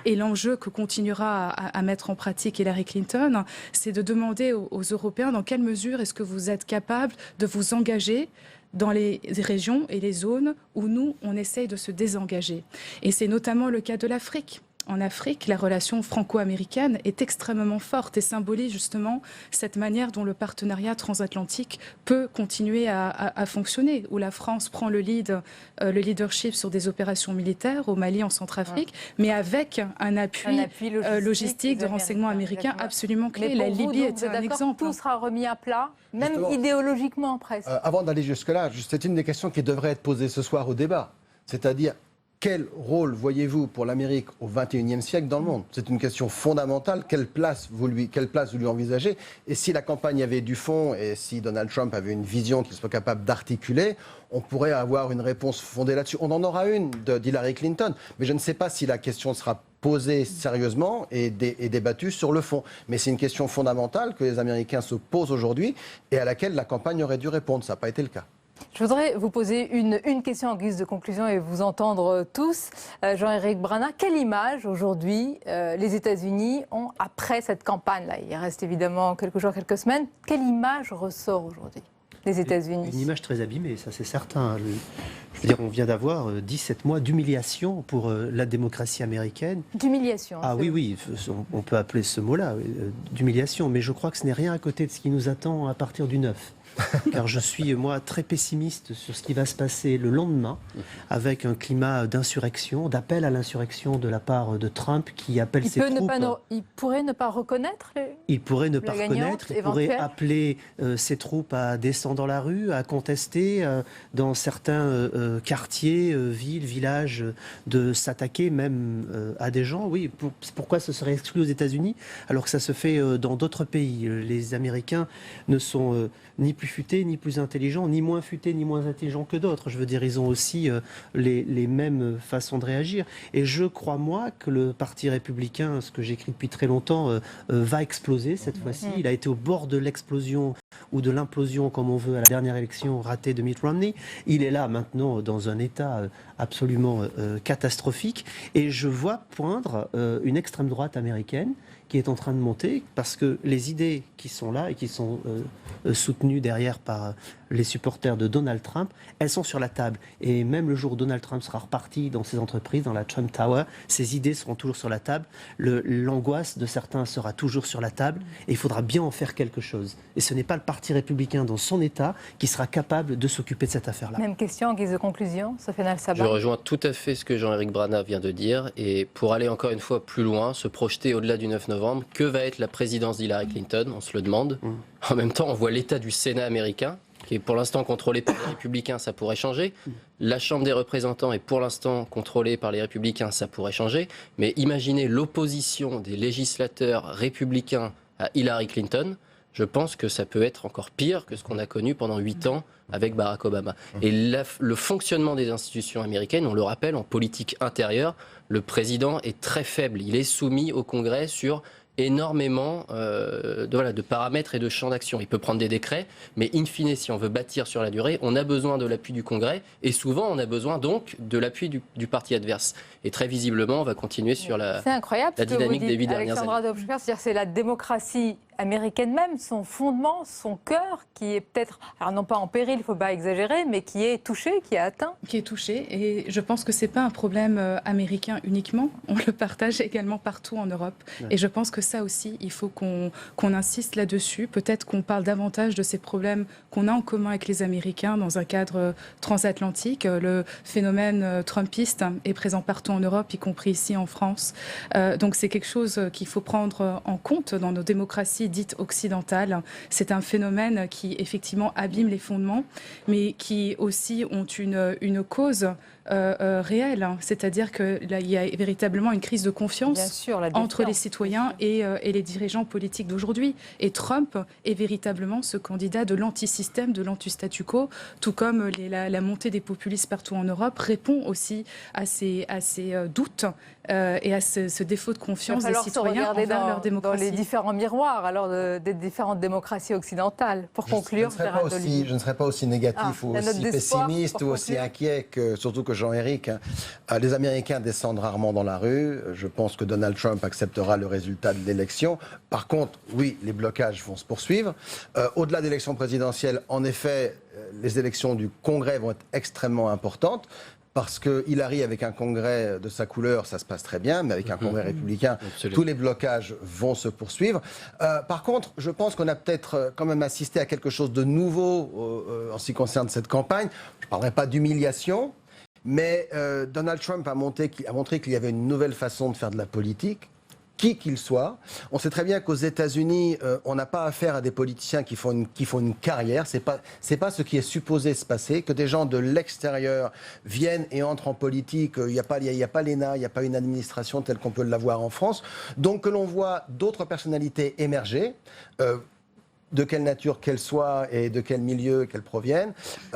et l'enjeu que continuera à mettre en pratique Hillary Clinton, c'est de demander aux Européens dans quelle mesure est-ce que vous êtes capables de vous engager dans les régions et les zones où nous, on essaye de se désengager. Et c'est notamment le cas de l'Afrique. En Afrique, la relation franco-américaine est extrêmement forte et symbolise justement cette manière dont le partenariat transatlantique peut continuer à fonctionner, où la France prend le leadership sur des opérations militaires au Mali, en Centrafrique, mais avec un appui logistique de renseignement américain absolument clé. La Libye est un exemple. Tout sera remis à plat, même justement, idéologiquement presque. Avant d'aller jusque-là, c'est une des questions qui devrait être posée ce soir au débat, c'est-à-dire quel rôle voyez-vous pour l'Amérique au XXIe siècle dans le monde? C'est une question fondamentale. Quelle place vous lui envisagez? Et si la campagne avait du fond et si Donald Trump avait une vision qu'il soit capable d'articuler, on pourrait avoir une réponse fondée là-dessus. On en aura une d'Hillary Clinton, mais je ne sais pas si la question sera posée sérieusement et débattue sur le fond. Mais c'est une question fondamentale que les Américains se posent aujourd'hui et à laquelle la campagne aurait dû répondre. Ça n'a pas été le cas. Je voudrais vous poser une question en guise de conclusion et vous entendre tous. Jean-Éric Brana, quelle image aujourd'hui les États-Unis ont après cette campagne-là? Il reste évidemment quelques jours, quelques semaines. Quelle image ressort aujourd'hui des États-Unis? Une image très abîmée, ça c'est certain. Je veux dire, on vient d'avoir 17 mois d'humiliation pour la démocratie américaine. D'humiliation. Ah oui, on peut appeler ce mot-là, d'humiliation. Mais je crois que ce n'est rien à côté de ce qui nous attend à partir du 9. Car je suis, moi, très pessimiste sur ce qui va se passer le lendemain, avec un climat d'insurrection, d'appel à l'insurrection de la part de Trump, qui appelle ses troupes... Il pourrait ne pas reconnaître Il pourrait ne pas reconnaître, il pourrait appeler ses troupes à descendre dans la rue, à contester dans certains quartiers, villes, villages, de s'attaquer même à des gens. Oui, pourquoi ce serait exclu aux États-Unis alors que ça se fait dans d'autres pays? Les Américains ne sont ni plus futés, ni plus intelligents, ni moins futés, ni moins intelligents que d'autres. Je veux dire, ils ont aussi les mêmes façons de réagir. Et je crois, moi, que le Parti républicain, ce que j'écris depuis très longtemps, va exploser cette fois-ci. Il a été au bord de l'explosion ou de l'implosion, comme on veut, à la dernière élection ratée de Mitt Romney. Il est là maintenant dans un état absolument catastrophique. Et je vois poindre une extrême droite américaine qui est en train de monter, parce que les idées qui sont là et qui sont soutenues derrière par les supporters de Donald Trump, elles sont sur la table. Et même le jour où Donald Trump sera reparti dans ses entreprises, dans la Trump Tower, ces idées seront toujours sur la table. L'angoisse de certains sera toujours sur la table. Et il faudra bien en faire quelque chose. Et ce n'est pas le Parti républicain dans son État qui sera capable de s'occuper de cette affaire-là. Même question en guise de conclusion, Sofiane El-Sabah. Je rejoins tout à fait ce que Jean-Éric Brana vient de dire. Et pour aller encore une fois plus loin, se projeter au-delà du 9 novembre, que va être la présidence d'Hillary Clinton? On se le demande. En même temps, on voit l'état du Sénat américain. qui est pour l'instant contrôlée par les républicains, ça pourrait changer. La Chambre des représentants est pour l'instant contrôlée par les républicains, ça pourrait changer. Mais imaginez l'opposition des législateurs républicains à Hillary Clinton. Je pense que ça peut être encore pire que ce qu'on a connu pendant 8 ans avec Barack Obama. Et le fonctionnement des institutions américaines, on le rappelle, en politique intérieure, le président est très faible. Il est soumis au Congrès sur énormément de paramètres et de champs d'action. Il peut prendre des décrets, mais in fine, si on veut bâtir sur la durée, on a besoin de l'appui du Congrès et souvent on a besoin donc de l'appui du parti adverse. Et très visiblement, on va continuer sur la dynamique des 8 dernières années. Alexandra Dobchka, c'est-à-dire c'est la démocratie américaine même, son fondement, son cœur, qui est peut-être, alors non pas en péril, il ne faut pas exagérer, mais qui est touché, qui est atteint. Qui est touché, et je pense que ce n'est pas un problème américain uniquement, on le partage également partout en Europe. Ouais. Et je pense que ça aussi, il faut qu'on insiste là-dessus. Peut-être qu'on parle davantage de ces problèmes qu'on a en commun avec les Américains dans un cadre transatlantique. Le phénomène trumpiste est présent partout en Europe, y compris ici en France. Donc c'est quelque chose qu'il faut prendre en compte dans nos démocraties dites occidentales. C'est un phénomène qui effectivement abîme les fondements, mais qui aussi ont une cause réelle. C'est-à-dire qu'il y a véritablement une crise de confiance entre les citoyens et les dirigeants politiques d'aujourd'hui. Et Trump est véritablement ce candidat de l'antisystème, de l'anti-statu quo, tout comme la montée des populistes partout en Europe répond aussi à ces doutes et à ce défaut de confiance des citoyens envers leur démocratie. Dans les différents miroirs des différentes démocraties occidentales. Pour conclure, je ne serais pas aussi négatif ou aussi pessimiste ou aussi inquiet que, surtout que Jean-Éric. Les Américains descendent rarement dans la rue. Je pense que Donald Trump acceptera le résultat de l'élection. Par contre, oui, les blocages vont se poursuivre. Au-delà de l'élection présidentielle, en effet, les élections du Congrès vont être extrêmement importantes. Parce que Hillary, avec un congrès de sa couleur, ça se passe très bien, mais avec un congrès républicain, tous les blocages vont se poursuivre. Par contre, je pense qu'on a peut-être quand même assisté à quelque chose de nouveau en ce qui concerne cette campagne. Je ne parlerai pas d'humiliation, mais Donald Trump a montré qu'il y avait une nouvelle façon de faire de la politique, qui qu'il soit. On sait très bien qu'aux États-Unis, on n'a pas affaire à des politiciens qui font une carrière. C'est pas ce qui est supposé se passer. Que des gens de l'extérieur viennent et entrent en politique. Il n'y a pas l'ENA, il n'y a pas une administration telle qu'on peut l'avoir en France. Donc que l'on voit d'autres personnalités émerger. De quelle nature qu'elles soient et de quel milieu qu'elles proviennent,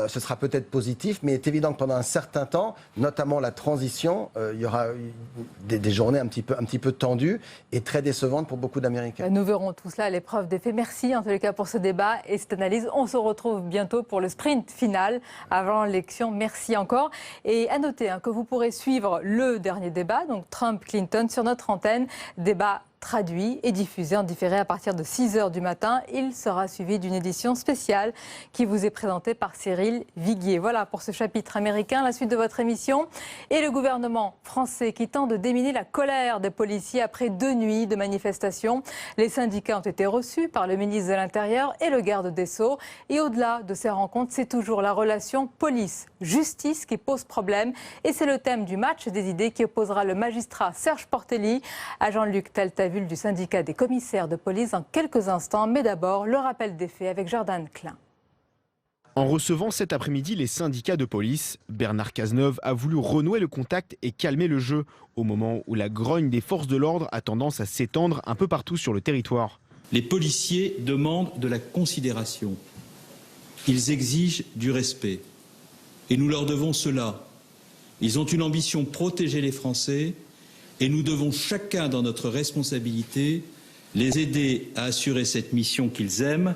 ce sera peut-être positif, mais il est évident que pendant un certain temps, notamment la transition, il y aura des journées un petit peu tendues et très décevantes pour beaucoup d'Américains. Nous verrons tout cela à l'épreuve des faits. Merci en tous les cas pour ce débat et cette analyse. On se retrouve bientôt pour le sprint final avant l'élection. Merci encore. Et à noter que vous pourrez suivre le dernier débat, donc Trump-Clinton, sur notre antenne. Débat traduit et diffusé en différé à partir de 6h du matin. Il sera suivi d'une édition spéciale qui vous est présentée par Cyril Viguier. Voilà pour ce chapitre américain, la suite de votre émission. Et le gouvernement français qui tente de déminer la colère des policiers après 2 nuits de manifestations. Les syndicats ont été reçus par le ministre de l'Intérieur et le garde des Sceaux. Et au-delà de ces rencontres, c'est toujours la relation police-justice qui pose problème. Et c'est le thème du match des idées qui opposera le magistrat Serge Portelli à Jean-Luc Taltaville du syndicat des commissaires de police dans quelques instants. Mais d'abord, le rappel des faits avec Jordan Klein. En recevant cet après-midi les syndicats de police, Bernard Cazeneuve a voulu renouer le contact et calmer le jeu au moment où la grogne des forces de l'ordre a tendance à s'étendre un peu partout sur le territoire. Les policiers demandent de la considération. Ils exigent du respect. Et nous leur devons cela. Ils ont une ambition, protéger les Français. Et nous devons chacun, dans notre responsabilité, les aider à assurer cette mission qu'ils aiment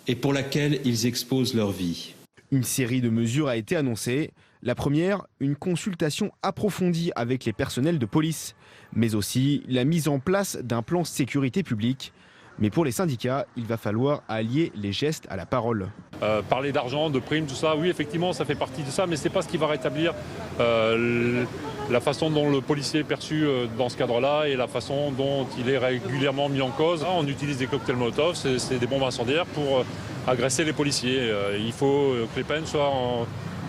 et pour laquelle ils exposent leur vie. Une série de mesures a été annoncée. La première, une consultation approfondie avec les personnels de police, mais aussi la mise en place d'un plan sécurité publique. Mais pour les syndicats, il va falloir allier les gestes à la parole. Parler d'argent, de primes, tout ça, oui, effectivement, ça fait partie de ça, mais ce n'est pas ce qui va rétablir la façon dont le policier est perçu dans ce cadre-là et la façon dont il est régulièrement mis en cause. On utilise des cocktails Molotov, c'est des bombes incendiaires pour agresser les policiers. Il faut que les peines soient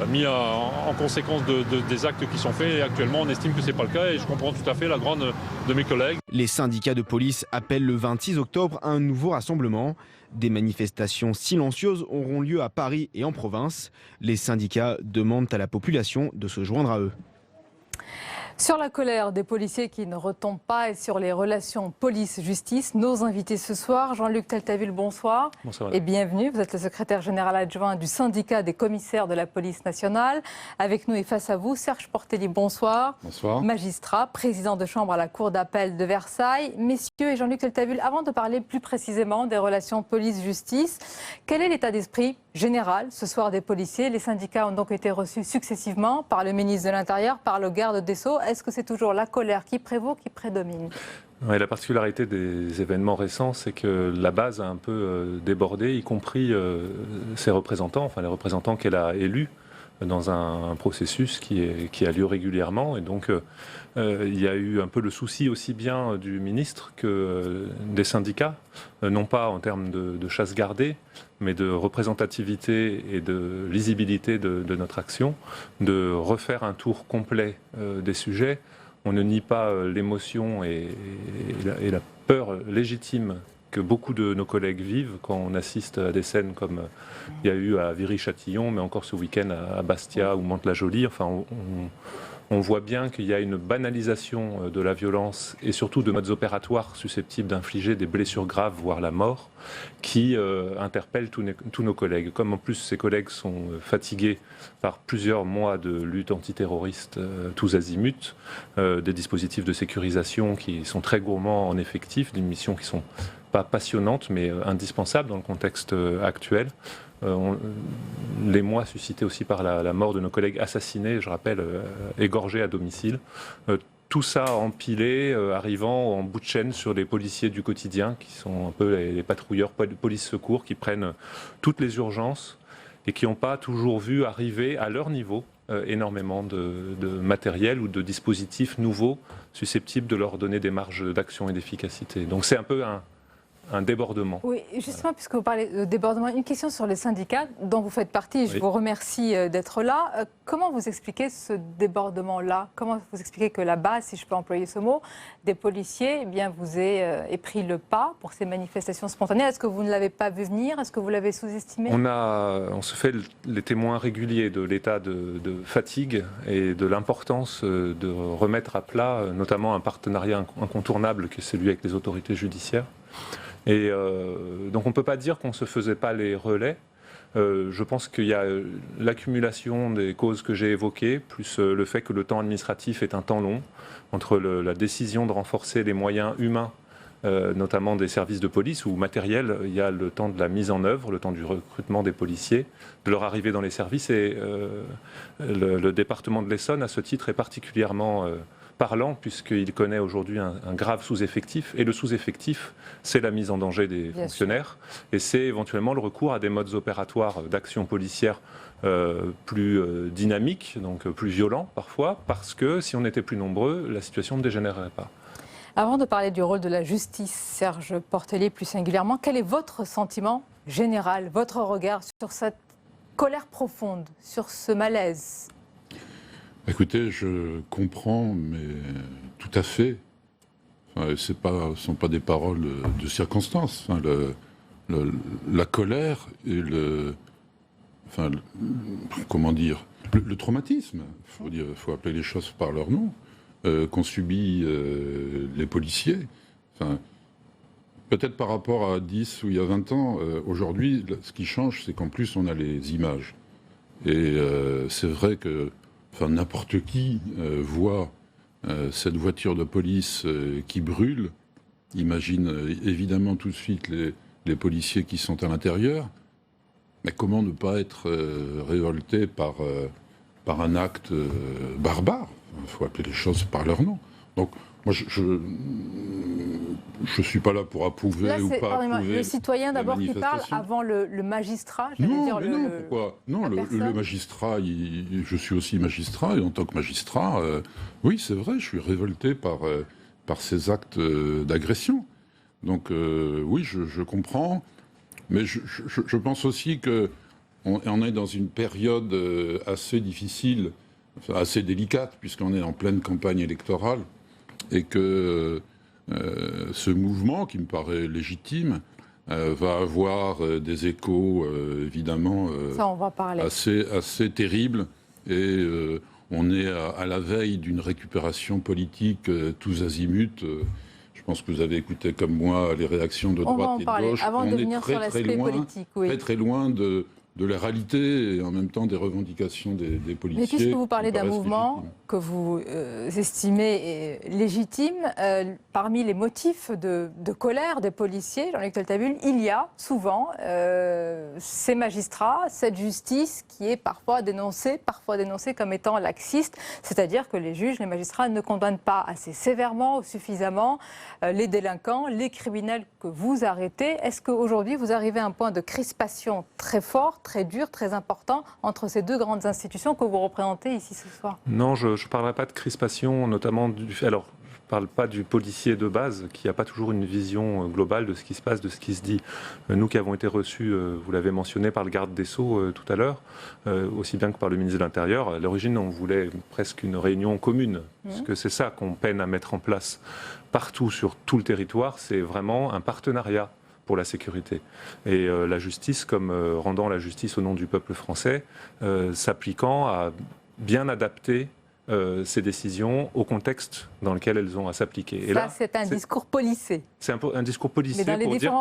mis en conséquence des actes qui sont faits. Et actuellement, on estime que ce n'est pas le cas et je comprends tout à fait la grande de mes collègues. Les syndicats de police appellent le 26 octobre à un nouveau rassemblement. Des manifestations silencieuses auront lieu à Paris et en province. Les syndicats demandent à la population de se joindre à eux. Sur la colère des policiers qui ne retombent pas et sur les relations police-justice, nos invités ce soir, Jean-Luc Taltaville, bonsoir. Bonsoir. Et bienvenue. Vous êtes le secrétaire général adjoint du syndicat des commissaires de la police nationale. Avec nous et face à vous, Serge Portelli, bonsoir. Bonsoir. Magistrat, président de chambre à la Cour d'appel de Versailles. Messieurs et Jean-Luc Taltaville, avant de parler plus précisément des relations police-justice, quel est l'état d'esprit général ce soir des policiers? Les syndicats ont donc été reçus successivement par le ministre de l'Intérieur, par le garde des Sceaux. Est-ce que c'est toujours la colère qui prévaut, qui prédomine? Ouais, la particularité des événements récents, c'est que la base a un peu débordé, y compris ses représentants, enfin les représentants qu'elle a élus dans un processus qui a lieu régulièrement. Et donc, il y a eu un peu le souci aussi bien du ministre que des syndicats, non pas en termes de chasse gardée, mais de représentativité et de lisibilité de notre action, de refaire un tour complet des sujets. On ne nie pas l'émotion et la peur légitime que beaucoup de nos collègues vivent quand on assiste à des scènes comme il y a eu à Viry-Châtillon, mais encore ce week-end à Bastia ou Mantes-la-Jolie. Enfin, on voit bien qu'il y a une banalisation de la violence et surtout de modes opératoires susceptibles d'infliger des blessures graves, voire la mort, qui interpellent tous nos collègues. Comme en plus ces collègues sont fatigués par plusieurs mois de lutte antiterroriste tous azimuts, des dispositifs de sécurisation qui sont très gourmands en effectifs, des missions qui sont pas passionnantes mais indispensables dans le contexte actuel. Les mois suscités aussi par la mort de nos collègues assassinés, je rappelle, égorgés à domicile. Tout ça empilé, arrivant en bout de chaîne sur les policiers du quotidien, qui sont un peu les patrouilleurs police-secours, qui prennent toutes les urgences et qui n'ont pas toujours vu arriver à leur niveau énormément de matériel ou de dispositifs nouveaux susceptibles de leur donner des marges d'action et d'efficacité. Donc c'est un peu un débordement. Oui, justement, puisque vous parlez de débordement, une question sur les syndicats dont vous faites partie, je vous remercie d'être là. Comment vous expliquez ce débordement-là? Comment vous expliquez que la base, si je peux employer ce mot, des policiers vous ait pris le pas pour ces manifestations spontanées? Est-ce que vous ne l'avez pas vu venir? Est-ce que vous l'avez sous-estimé? On se fait les témoins réguliers de l'état de fatigue et de l'importance de remettre à plat, notamment un partenariat incontournable qui est celui avec les autorités judiciaires. Et donc on ne peut pas dire qu'on ne se faisait pas les relais. Je pense qu'il y a l'accumulation des causes que j'ai évoquées, plus le fait que le temps administratif est un temps long, entre la décision de renforcer les moyens humains, notamment des services de police ou matériels, il y a le temps de la mise en œuvre, le temps du recrutement des policiers, de leur arrivée dans les services. Et le département de l'Essonne, à ce titre, est particulièrement parlant, puisqu'il connaît aujourd'hui un grave sous-effectif. Et le sous-effectif, c'est la mise en danger des fonctionnaires. Et c'est éventuellement le recours à des modes opératoires d'action policière plus dynamiques, donc plus violents parfois, parce que si on était plus nombreux, la situation ne dégénérerait pas. Avant de parler du rôle de la justice, Serge Portelli plus singulièrement, quel est votre sentiment général, votre regard sur cette colère profonde, sur ce malaise? Écoutez, je comprends, mais tout à fait. Enfin, ce ne sont pas des paroles de circonstance. Enfin, la colère et comment dire, le traumatisme, il faut appeler les choses par leur nom, qu'ont subi les policiers. Enfin, peut-être par rapport à 10 ou il y a 20 ans, aujourd'hui, ce qui change, c'est qu'en plus, on a les images. Et c'est vrai que n'importe qui voit cette voiture de police qui brûle, imagine évidemment tout de suite les policiers qui sont à l'intérieur, mais comment ne pas être révolté par un acte barbare? Il faut appeler les choses par leur nom. Donc, moi, je ne suis pas là pour approuver ou pas approuver. Le citoyen d'abord qui parle avant le magistrat, pourquoi? Non, le magistrat, je suis aussi magistrat, et en tant que magistrat, oui, c'est vrai, je suis révolté par ces actes d'agression. Donc, oui, je comprends, mais je pense aussi que on est dans une période assez difficile, enfin, assez délicate, puisqu'on est en pleine campagne électorale, et que ce mouvement, qui me paraît légitime, va avoir des échos, évidemment, ça, on va parler. assez terribles. Et on est à la veille d'une récupération politique tous azimuts. Je pense que vous avez écouté comme moi les réactions de droite et de gauche. Avant de on venir est très, sur l'aspect politique, oui. très loin de la réalité et en même temps des revendications des policiers. Mais puisque vous parlez d'un mouvement légitimes. que vous estimez légitime, parmi les motifs de colère des policiers, Jean-Luc Teltabul, il y a souvent ces magistrats, cette justice qui est parfois dénoncée comme étant laxiste, c'est-à-dire que les juges, les magistrats ne condamnent pas assez sévèrement ou suffisamment les délinquants, les criminels que vous arrêtez. Est-ce qu'aujourd'hui vous arrivez à un point de crispation très fort, très dur, très important entre ces deux grandes institutions que vous représentez ici ce soir? Non, je ne parlerai pas de crispation, notamment alors, je ne parle pas du policier de base, qui n'a pas toujours une vision globale de ce qui se passe, de ce qui se dit. Nous qui avons été reçus, vous l'avez mentionné, par le garde des Sceaux tout à l'heure, aussi bien que par le ministre de l'Intérieur, à l'origine, on voulait presque une réunion commune, parce que c'est ça qu'on peine à mettre en place partout sur tout le territoire, c'est vraiment un partenariat pour la sécurité. Et la justice, comme rendant la justice au nom du peuple français, s'appliquant à bien adapter ces décisions au contexte dans lequel elles ont à s'appliquer. Et ça, là, c'est un discours policé. C'est un discours policé pour dire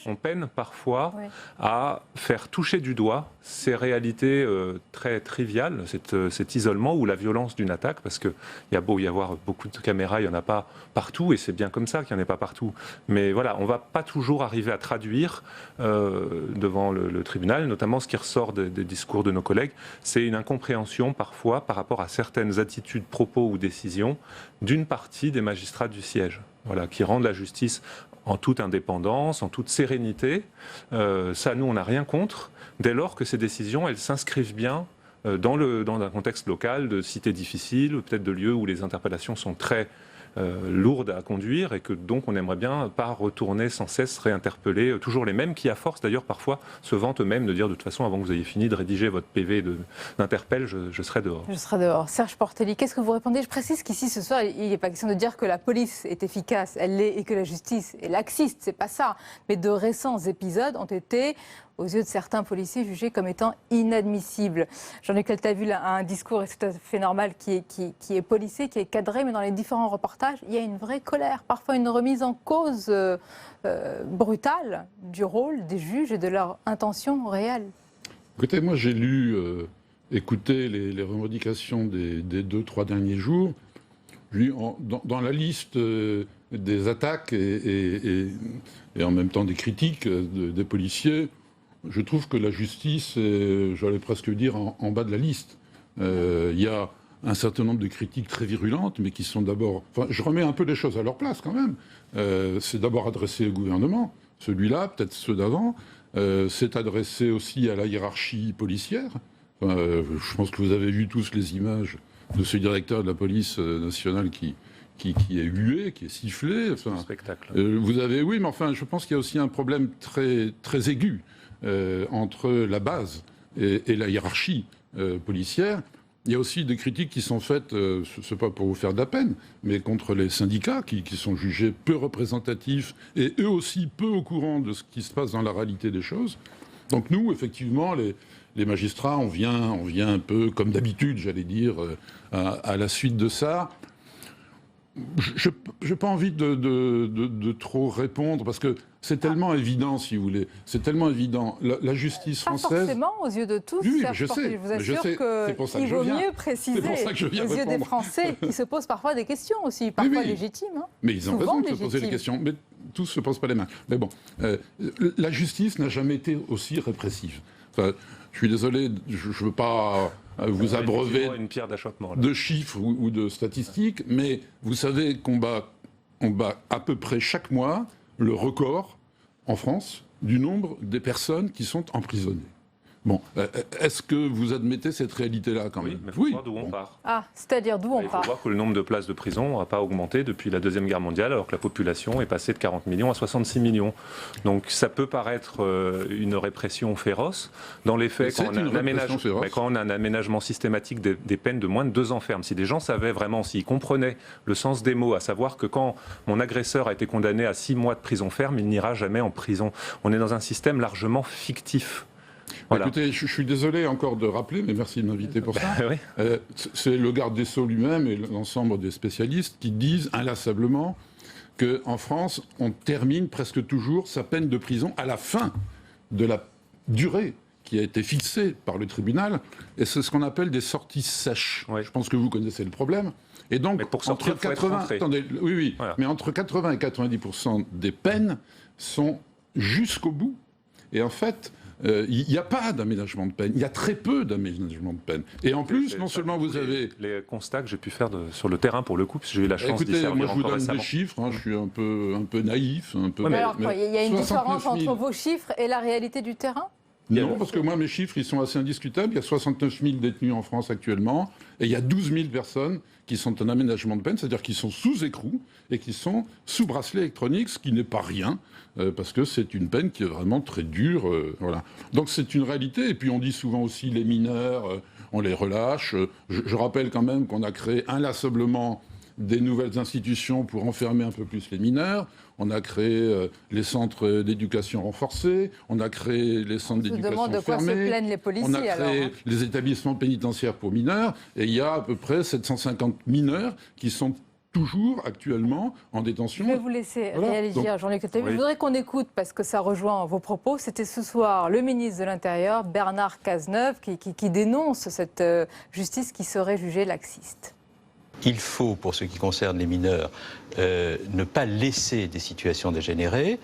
qu'on peine parfois à faire toucher du doigt ces réalités très triviales, cet isolement ou la violence d'une attaque, parce qu'il y a beau y avoir beaucoup de caméras, il n'y en a pas partout, et c'est bien comme ça qu'il n'y en ait pas partout. Mais voilà, on ne va pas toujours arriver à traduire devant le tribunal, notamment ce qui ressort des discours de nos collègues, c'est une incompréhension parfois par rapport à certaines attitudes, propos ou décisions d'une partie des magistrats du siège, voilà, qui rendent la justice en toute indépendance, en toute sérénité. Ça, nous, on n'a rien contre, dès lors que ces décisions, elles s'inscrivent bien dans un contexte local, de cités difficiles, peut-être de lieux où les interpellations sont très lourdes à conduire, et que donc on n'aimerait bien pas retourner sans cesse réinterpeller toujours les mêmes qui, à force d'ailleurs, parfois se vantent eux-mêmes de dire de toute façon, avant que vous ayez fini de rédiger votre PV d'interpelle, je serai dehors. Je serai dehors. Serge Portelli, qu'est-ce que vous répondez? Je précise qu'ici ce soir, il n'est pas question de dire que la police est efficace, elle l'est, et que la justice est laxiste, c'est pas ça. Mais de récents épisodes ont été, aux yeux de certains policiers, jugés comme étant inadmissibles. Jean-Luc Teltabul a un discours, et c'est tout à fait normal, qui est policé, qui est cadré, mais dans les différents reportages, il y a une vraie colère, parfois une remise en cause brutale du rôle des juges et de leur intention réelle. Écoutez, moi j'ai écouté les revendications des 2-3 derniers jours. Dans la liste des attaques et en même temps des critiques des policiers, je trouve que la justice est, j'allais presque dire, en bas de la liste. Il y a un certain nombre de critiques très virulentes, mais qui sont d'abord... Enfin, je remets un peu les choses à leur place quand même. C'est d'abord adressé au gouvernement, celui-là, peut-être ceux d'avant. C'est adressé aussi à la hiérarchie policière. Je pense que vous avez vu tous les images de ce directeur de la police nationale qui est hué, qui est sifflé. Enfin, un spectacle. Oui, mais enfin, je pense qu'il y a aussi un problème très, très aigu entre la base et la hiérarchie policière. Il y a aussi des critiques qui sont faites, ce n'est pas pour vous faire de la peine, mais contre les syndicats qui sont jugés peu représentatifs et eux aussi peu au courant de ce qui se passe dans la réalité des choses. Donc nous, effectivement, les magistrats, on vient un peu, comme d'habitude, j'allais dire, à la suite de ça. Je n'ai pas envie de trop répondre, parce que c'est tellement évident, si vous voulez. C'est tellement évident. La justice française... Pas forcément aux yeux de tous. Oui, je sais. Je vous assure qu'il vaut mieux préciser aux yeux des Français qui se posent parfois des questions aussi, parfois légitimes. Hein. Mais ils ont raison de se poser des questions. Mais tous ne se posent pas les mains. Mais bon, la justice n'a jamais été aussi répressive. Enfin, je suis désolé, je ne veux pas vous abreuver une pierre d'achoppement de chiffres ou de statistiques, mais vous savez qu'on bat à peu près chaque mois le record en France du nombre des personnes qui sont emprisonnées. Bon, est-ce que vous admettez cette réalité-là quand même? Oui, mais il faut voir d'où on part. Ah, c'est-à-dire d'où on Il part? faut voir que le nombre de places de prison n'a pas augmenté depuis la Deuxième Guerre mondiale, alors que la population est passée de 40 millions à 66 millions. Donc ça peut paraître une répression féroce. Dans les faits, quand on a un aménagement systématique des peines de moins de 2 ans ferme, si des gens savaient vraiment, s'ils comprenaient le sens des mots, à savoir que quand mon agresseur a été condamné à 6 mois de prison ferme, il n'ira jamais en prison. On est dans un système largement fictif. Voilà. Écoutez, je suis désolé encore de rappeler, mais merci de m'inviter pour ça. Oui. C'est le garde des Sceaux lui-même et l'ensemble des spécialistes qui disent inlassablement qu'en France, on termine presque toujours sa peine de prison à la fin de la durée qui a été fixée par le tribunal. Et c'est ce qu'on appelle des sorties sèches. Oui. Je pense que vous connaissez le problème. Et donc, entre 80, voilà. Mais entre 80 et 90% des peines sont jusqu'au bout. Et en fait, il n'y a pas d'aménagement de peine. Il y a très peu d'aménagement de peine. Et en plus, non seulement vous avez... Les constats que j'ai pu faire sur le terrain, pour le coup, parce que j'ai eu la chance d'y servir. Moi, je vous donne récemment. des chiffres. Hein, je suis un peu naïf. Un peu, mais alors, il y a une différence 000... entre vos chiffres et la réalité du terrain? Non, parce que moi, mes chiffres, ils sont assez indiscutables. Il y a 69 000 détenus en France actuellement, et il y a 12 000 personnes qui sont en aménagement de peine, c'est-à-dire qui sont sous écrou et qui sont sous bracelet électronique, ce qui n'est pas rien, parce que c'est une peine qui est vraiment très dure. Voilà. Donc c'est une réalité. Et puis on dit souvent aussi les mineurs, on les relâche. Je rappelle quand même qu'on a créé inlassablement des nouvelles institutions pour enfermer un peu plus les mineurs. On a créé les centres d'éducation renforcés, on a créé les centres d'éducation fermés. De quoi se plaignent les policiers, on a créé les établissements pénitentiaires pour mineurs, et il y a à peu près 750 mineurs qui sont toujours actuellement en détention. Je vais vous laisser réagir, Jean-Luc Ottavio. Oui. Je voudrais qu'on écoute, parce que ça rejoint vos propos. C'était ce soir le ministre de l'Intérieur, Bernard Cazeneuve, qui dénonce cette justice qui serait jugée laxiste. Il faut, pour ce qui concerne les mineurs, ne pas laisser des situations dégénérer.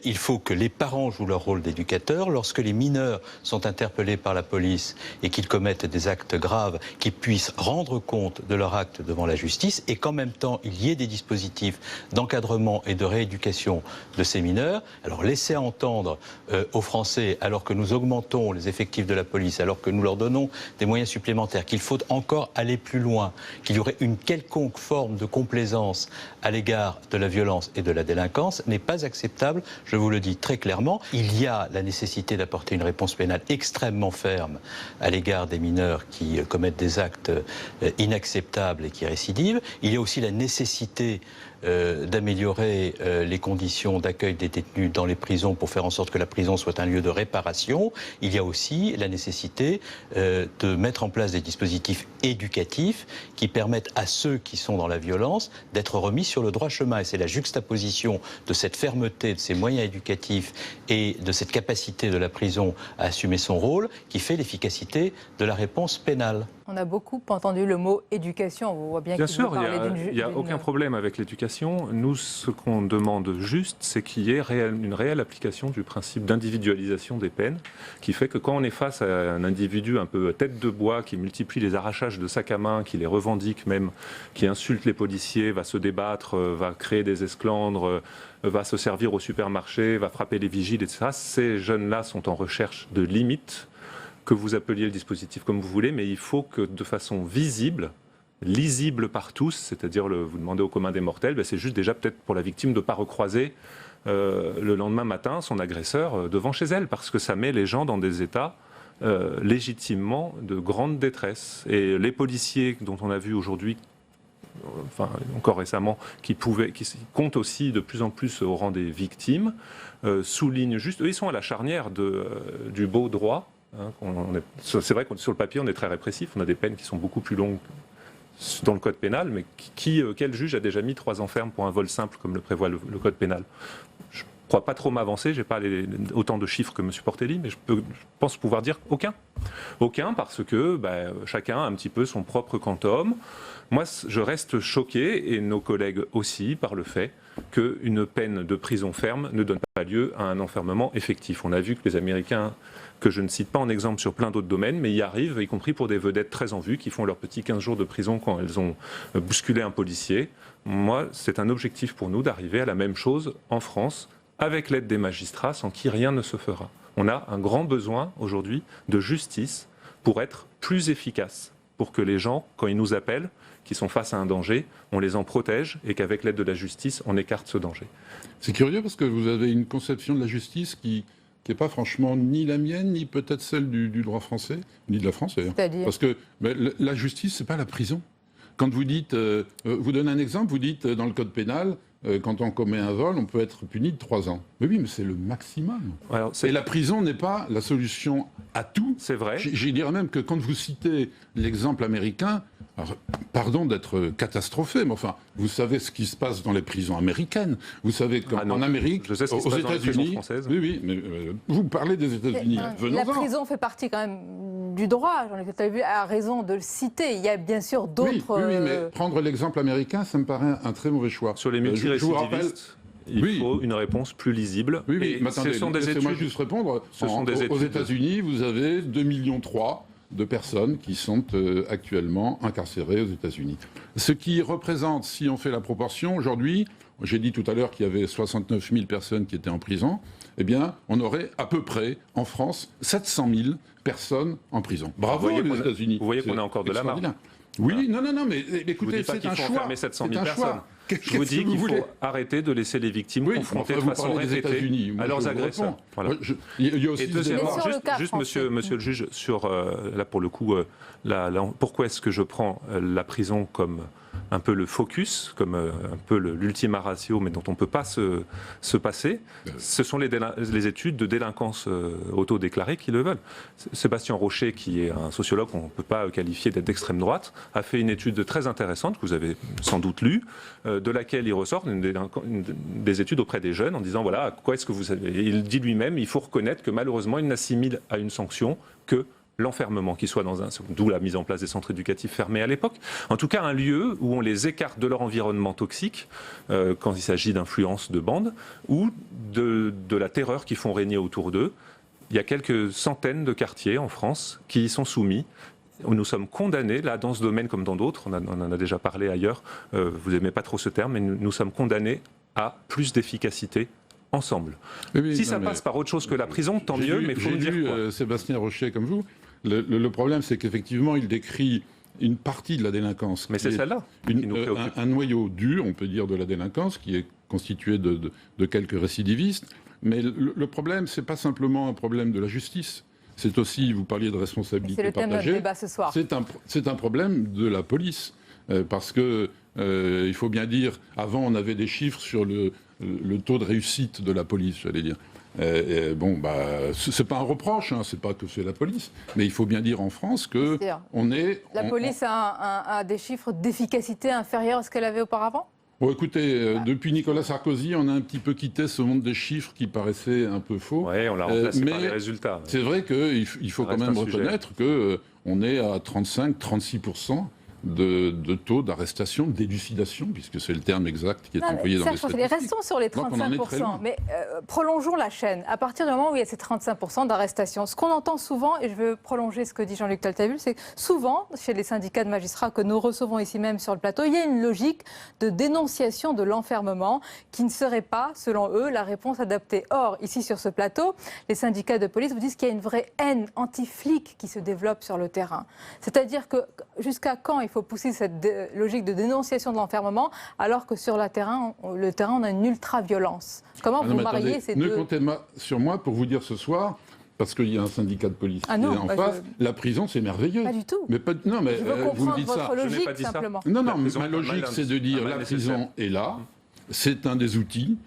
Il faut que les parents jouent leur rôle d'éducateurs. Lorsque les mineurs sont interpellés par la police et qu'ils commettent des actes graves, qu'ils puissent rendre compte de leur acte devant la justice et qu'en même temps, il y ait des dispositifs d'encadrement et de rééducation de ces mineurs. Alors laisser entendre aux Français, alors que nous augmentons les effectifs de la police, alors que nous leur donnons des moyens supplémentaires, qu'il faut encore aller plus loin, qu'il y aurait une quelconque forme de complaisance à l'égard de la violence et de la délinquance n'est pas acceptable, je vous le dis très clairement. Il y a la nécessité d'apporter une réponse pénale extrêmement ferme à l'égard des mineurs qui commettent des actes inacceptables et qui récidivent. Il y a aussi la nécessité d'améliorer les conditions d'accueil des détenus dans les prisons pour faire en sorte que la prison soit un lieu de réparation. Il y a aussi la nécessité de mettre en place des dispositifs éducatifs qui permettent à ceux qui sont dans la violence d'être remis sur le droit chemin. Et c'est la juxtaposition de cette fermeté, de ces moyens éducatifs et de cette capacité de la prison à assumer son rôle qui fait l'efficacité de la réponse pénale. On a beaucoup entendu le mot éducation. On voit bien sûr, il n'y a aucun problème avec l'éducation. Nous, ce qu'on demande juste, c'est qu'il y ait une réelle application du principe d'individualisation des peines, qui fait que quand on est face à un individu un peu tête de bois, qui multiplie les arrachages de sacs à main, qui les revendique même, qui insulte les policiers, va se débattre, va créer des esclandres, va se servir au supermarché, va frapper les vigiles, etc. Ces jeunes-là sont en recherche de limites, que vous appeliez le dispositif comme vous voulez, mais il faut que de façon visible, lisible par tous, c'est-à-dire vous demandez au commun des mortels, c'est juste déjà peut-être pour la victime de ne pas recroiser le lendemain matin son agresseur devant chez elle, parce que ça met les gens dans des états légitimement de grande détresse. Et les policiers dont on a vu aujourd'hui, enfin encore récemment, qui comptent aussi de plus en plus au rang des victimes, soulignent juste, eux ils sont à la charnière du beau droit. C'est vrai que sur le papier, on est très répressif. On a des peines qui sont beaucoup plus longues dans le code pénal, mais quel juge a déjà mis 3 ans ferme pour un vol simple comme le prévoit le code pénal? Je ne crois pas trop m'avancer, je n'ai pas autant de chiffres que M. Portelli, mais je pense pouvoir dire aucun. Aucun, parce que chacun a un petit peu son propre quantum. Moi, je reste choqué, et nos collègues aussi, par le fait qu'une peine de prison ferme ne donne pas lieu à un enfermement effectif. On a vu que les Américains, que je ne cite pas en exemple sur plein d'autres domaines, mais y arrivent, y compris pour des vedettes très en vue, qui font leurs petits 15 jours de prison quand elles ont bousculé un policier. Moi, c'est un objectif pour nous d'arriver à la même chose en France, avec l'aide des magistrats, sans qui rien ne se fera. On a un grand besoin aujourd'hui de justice pour être plus efficace, pour que les gens, quand ils nous appellent, qui sont face à un danger, on les en protège et qu'avec l'aide de la justice, on écarte ce danger. C'est curieux parce que vous avez une conception de la justice qui n'est pas franchement ni la mienne, ni peut-être celle du droit français, ni de la France d'ailleurs. Parce que la justice, c'est pas la prison. Quand vous dites, vous donnez un exemple, vous dites dans le code pénal, quand on commet un vol, on peut être puni de 3 ans. Mais oui, mais c'est le maximum. Alors, et la prison n'est pas la solution à tout. C'est vrai. Je dirais même que quand vous citez l'exemple américain, alors, pardon d'être catastrophé, mais enfin, vous savez ce qui se passe dans les prisons américaines. Vous savez qu'en Amérique, aux États-Unis, oui, mais vous parlez des États-Unis. La prison fait partie quand même du droit. Jean-Luc Taillefer a raison de le citer. Il y a bien sûr d'autres. Oui, mais prendre l'exemple américain, ça me paraît un très mauvais choix. Sur les multirécidivistes, il faut une réponse plus lisible. Oui, mais attendez, laissez-moi juste répondre. Aux États-Unis, vous avez 2,3 millions de personnes qui sont actuellement incarcérées aux États-Unis. Ce qui représente, si on fait la proportion, aujourd'hui, j'ai dit tout à l'heure qu'il y avait 69 000 personnes qui étaient en prison, eh bien, on aurait à peu près, en France, 700 000 personnes en prison. Bravo aux États-Unis. Vous voyez qu'on a encore de la marge. Oui, non, mais écoutez, c'est un choix. Je ne vous dis pas qu'il faut enfermer 700 000 personnes. Je vous dis qu'il faut arrêter de laisser les victimes confrontées de façon répétée à leurs agresseurs. Voilà. Il y a aussi et deuxièmement, juste monsieur le juge, sur, là pour le coup, pourquoi est-ce que je prends la prison comme un peu le focus, comme un peu l'ultima ratio, mais dont on ne peut pas se passer? Ce sont les études de délinquance autodéclarée qui le veulent. Sébastien Rocher, qui est un sociologue qu'on ne peut pas qualifier d'être d'extrême droite, a fait une étude très intéressante que vous avez sans doute lue, de laquelle il ressort des études auprès des jeunes en disant voilà, à quoi est-ce que vous avez... Il dit lui-même, il faut reconnaître que malheureusement, il n'assimile à une sanction que l'enfermement, qui soit dans d'où la mise en place des centres éducatifs fermés à l'époque. En tout cas, un lieu où on les écarte de leur environnement toxique, quand il s'agit d'influence de bandes, ou de la terreur qui font régner autour d'eux. Il y a quelques centaines de quartiers en France qui y sont soumis. Nous sommes condamnés, là, dans ce domaine comme dans d'autres, on en a déjà parlé ailleurs, vous n'aimez pas trop ce terme, mais nous sommes condamnés à plus d'efficacité ensemble. Si ça passe par autre chose que la prison, tant mieux, mais il faut me dire quoi. Sébastien Rocher comme vous. Le problème, c'est qu'effectivement, il décrit une partie de la délinquance. Mais c'est celle-là qui nous préoccupe. Un noyau dur, on peut dire, de la délinquance, qui est constitué de quelques récidivistes. Mais le problème, c'est pas simplement un problème de la justice. C'est aussi, vous parliez de responsabilité partagée. C'est le thème de notre débat ce soir. C'est un problème de la police. Parce que, il faut bien dire, avant, on avait des chiffres sur le taux de réussite de la police, j'allais dire. C'est pas un reproche, hein, c'est pas que c'est la police, mais il faut bien dire en France que la police a des chiffres d'efficacité inférieurs à ce qu'elle avait auparavant. Bon, écoutez, depuis Nicolas Sarkozy, on a un petit peu quitté ce monde des chiffres qui paraissait un peu faux. Oui, on l'a remplacé par les résultats. C'est vrai qu'il faut quand même reconnaître qu'on est à 35-36% de taux d'arrestation, d'élucidation, puisque c'est le terme exact qui est employé dans les statistiques. Restons sur les 35%, mais prolongeons la chaîne. À partir du moment où il y a ces 35% d'arrestation, ce qu'on entend souvent, et je veux prolonger ce que dit Jean-Luc Taltabul, c'est que souvent, chez les syndicats de magistrats que nous recevons ici même sur le plateau, il y a une logique de dénonciation de l'enfermement qui ne serait pas, selon eux, la réponse adaptée. Or, ici sur ce plateau, les syndicats de police vous disent qu'il y a une vraie haine anti-flic qui se développe sur le terrain. C'est-à-dire que jusqu'à quand il faut pousser cette logique de dénonciation de l'enfermement alors que sur le terrain, on a une ultra-violence. Comment vous mariez ces deux... Ne comptez sur moi pour vous dire ce soir, parce qu'il y a un syndicat de police en face, la prison c'est merveilleux. Pas du tout. Mais non, mais je veux vous me dites votre ça. logique, simplement. Non, ma logique c'est de dire la prison est là, c'est un des outils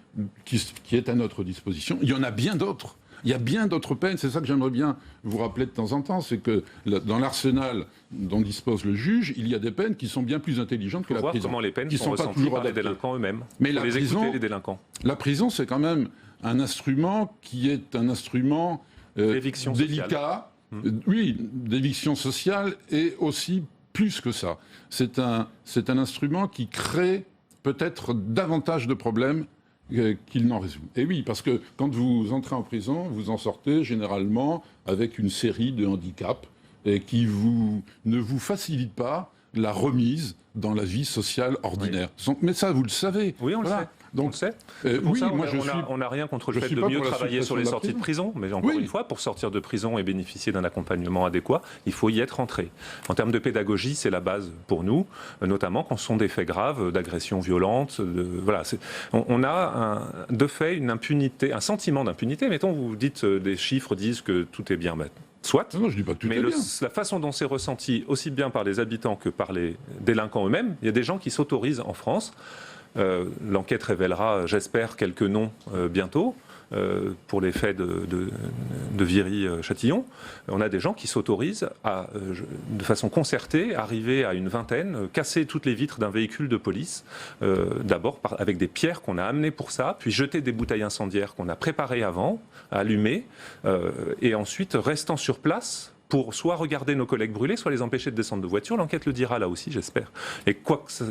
qui est à notre disposition. Il y en a bien d'autres. Il y a bien d'autres peines, c'est ça que j'aimerais bien vous rappeler de temps en temps, c'est que dans l'arsenal dont dispose le juge, il y a des peines qui sont bien plus intelligentes que la prison. Comment les peines qui sont ressenties par les délinquants eux-mêmes. Mais la prison, les délinquants. La prison, c'est quand même un instrument qui est un instrument délicat, oui, d'éviction sociale, et aussi plus que ça. C'est un instrument qui crée peut-être davantage de problèmes qu'il n'en résout. Et oui, parce que quand vous entrez en prison, vous en sortez généralement avec une série de handicaps qui ne vous facilitent pas la remise dans la vie sociale ordinaire. Mais ça, vous le savez. Oui, on le sait. Donc, on le sait. oui, ça, moi on n'a rien contre le fait de mieux travailler sur les sorties de prison, mais encore une fois, pour sortir de prison et bénéficier d'un accompagnement adéquat, il faut y être entré. En termes de pédagogie, c'est la base pour nous, notamment quand ce sont des faits graves, d'agressions violentes. Voilà, on a de fait une impunité, un sentiment d'impunité. Mettons, vous dites des chiffres disent que tout est bien maintenant. Soit, non, je dis pas tout mais est bien. La façon dont c'est ressenti, aussi bien par les habitants que par les délinquants eux-mêmes, il y a des gens qui s'autorisent en France. L'enquête révélera, j'espère, quelques noms bientôt. Pour les faits de Viry-Châtillon, on a des gens qui s'autorisent à, de façon concertée, arriver à une vingtaine, casser toutes les vitres d'un véhicule de police, d'abord avec des pierres qu'on a amenées pour ça, puis jeter des bouteilles incendiaires qu'on a préparées avant, allumer, et ensuite, restant sur place, pour soit regarder nos collègues brûler, soit les empêcher de descendre de voiture. L'enquête le dira là aussi, j'espère. Et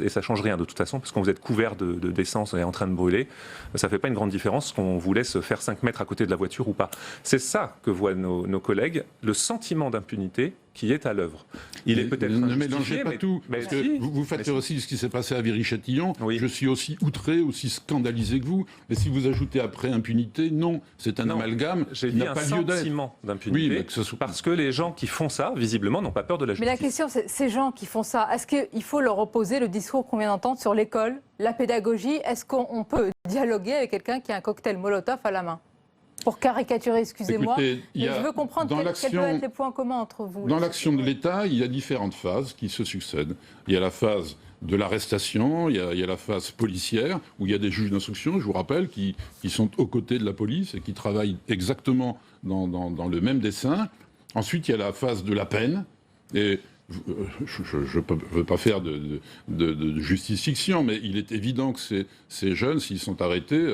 ça change rien de toute façon, parce que quand vous êtes couvert d'essence et en train de brûler, ça ne fait pas une grande différence qu'on vous laisse faire 5 mètres à côté de la voiture ou pas. C'est ça que voient nos collègues, le sentiment d'impunité qui est à l'œuvre. Il est peut-être ne mélangez pas tout, parce que vous faites aussi ce qui s'est passé à Viry-Châtillon. Je suis aussi outré, aussi scandalisé que vous. Mais si vous ajoutez après impunité, non, c'est un amalgame qui n'a pas lieu d'être. J'ai dit un sentiment d'impunité, parce que les gens qui font ça, visiblement, n'ont pas peur de la justice. Mais la question, c'est ces gens qui font ça, est-ce qu'il faut leur opposer le discours qu'on vient d'entendre sur l'école, la pédagogie? Est-ce qu'on peut dialoguer avec quelqu'un qui a un cocktail Molotov à la main? Pour caricaturer, excusez-moi, mais je veux comprendre quels peuvent être les points communs entre vous. Dans l'action de l'État, il y a différentes phases qui se succèdent. Il y a la phase de l'arrestation, il y a la phase policière, où il y a des juges d'instruction, je vous rappelle, qui sont aux côtés de la police et qui travaillent exactement dans le même dessein. Ensuite, il y a la phase de la peine, et je ne veux pas faire de justice-fiction, mais il est évident que ces jeunes, s'ils sont arrêtés,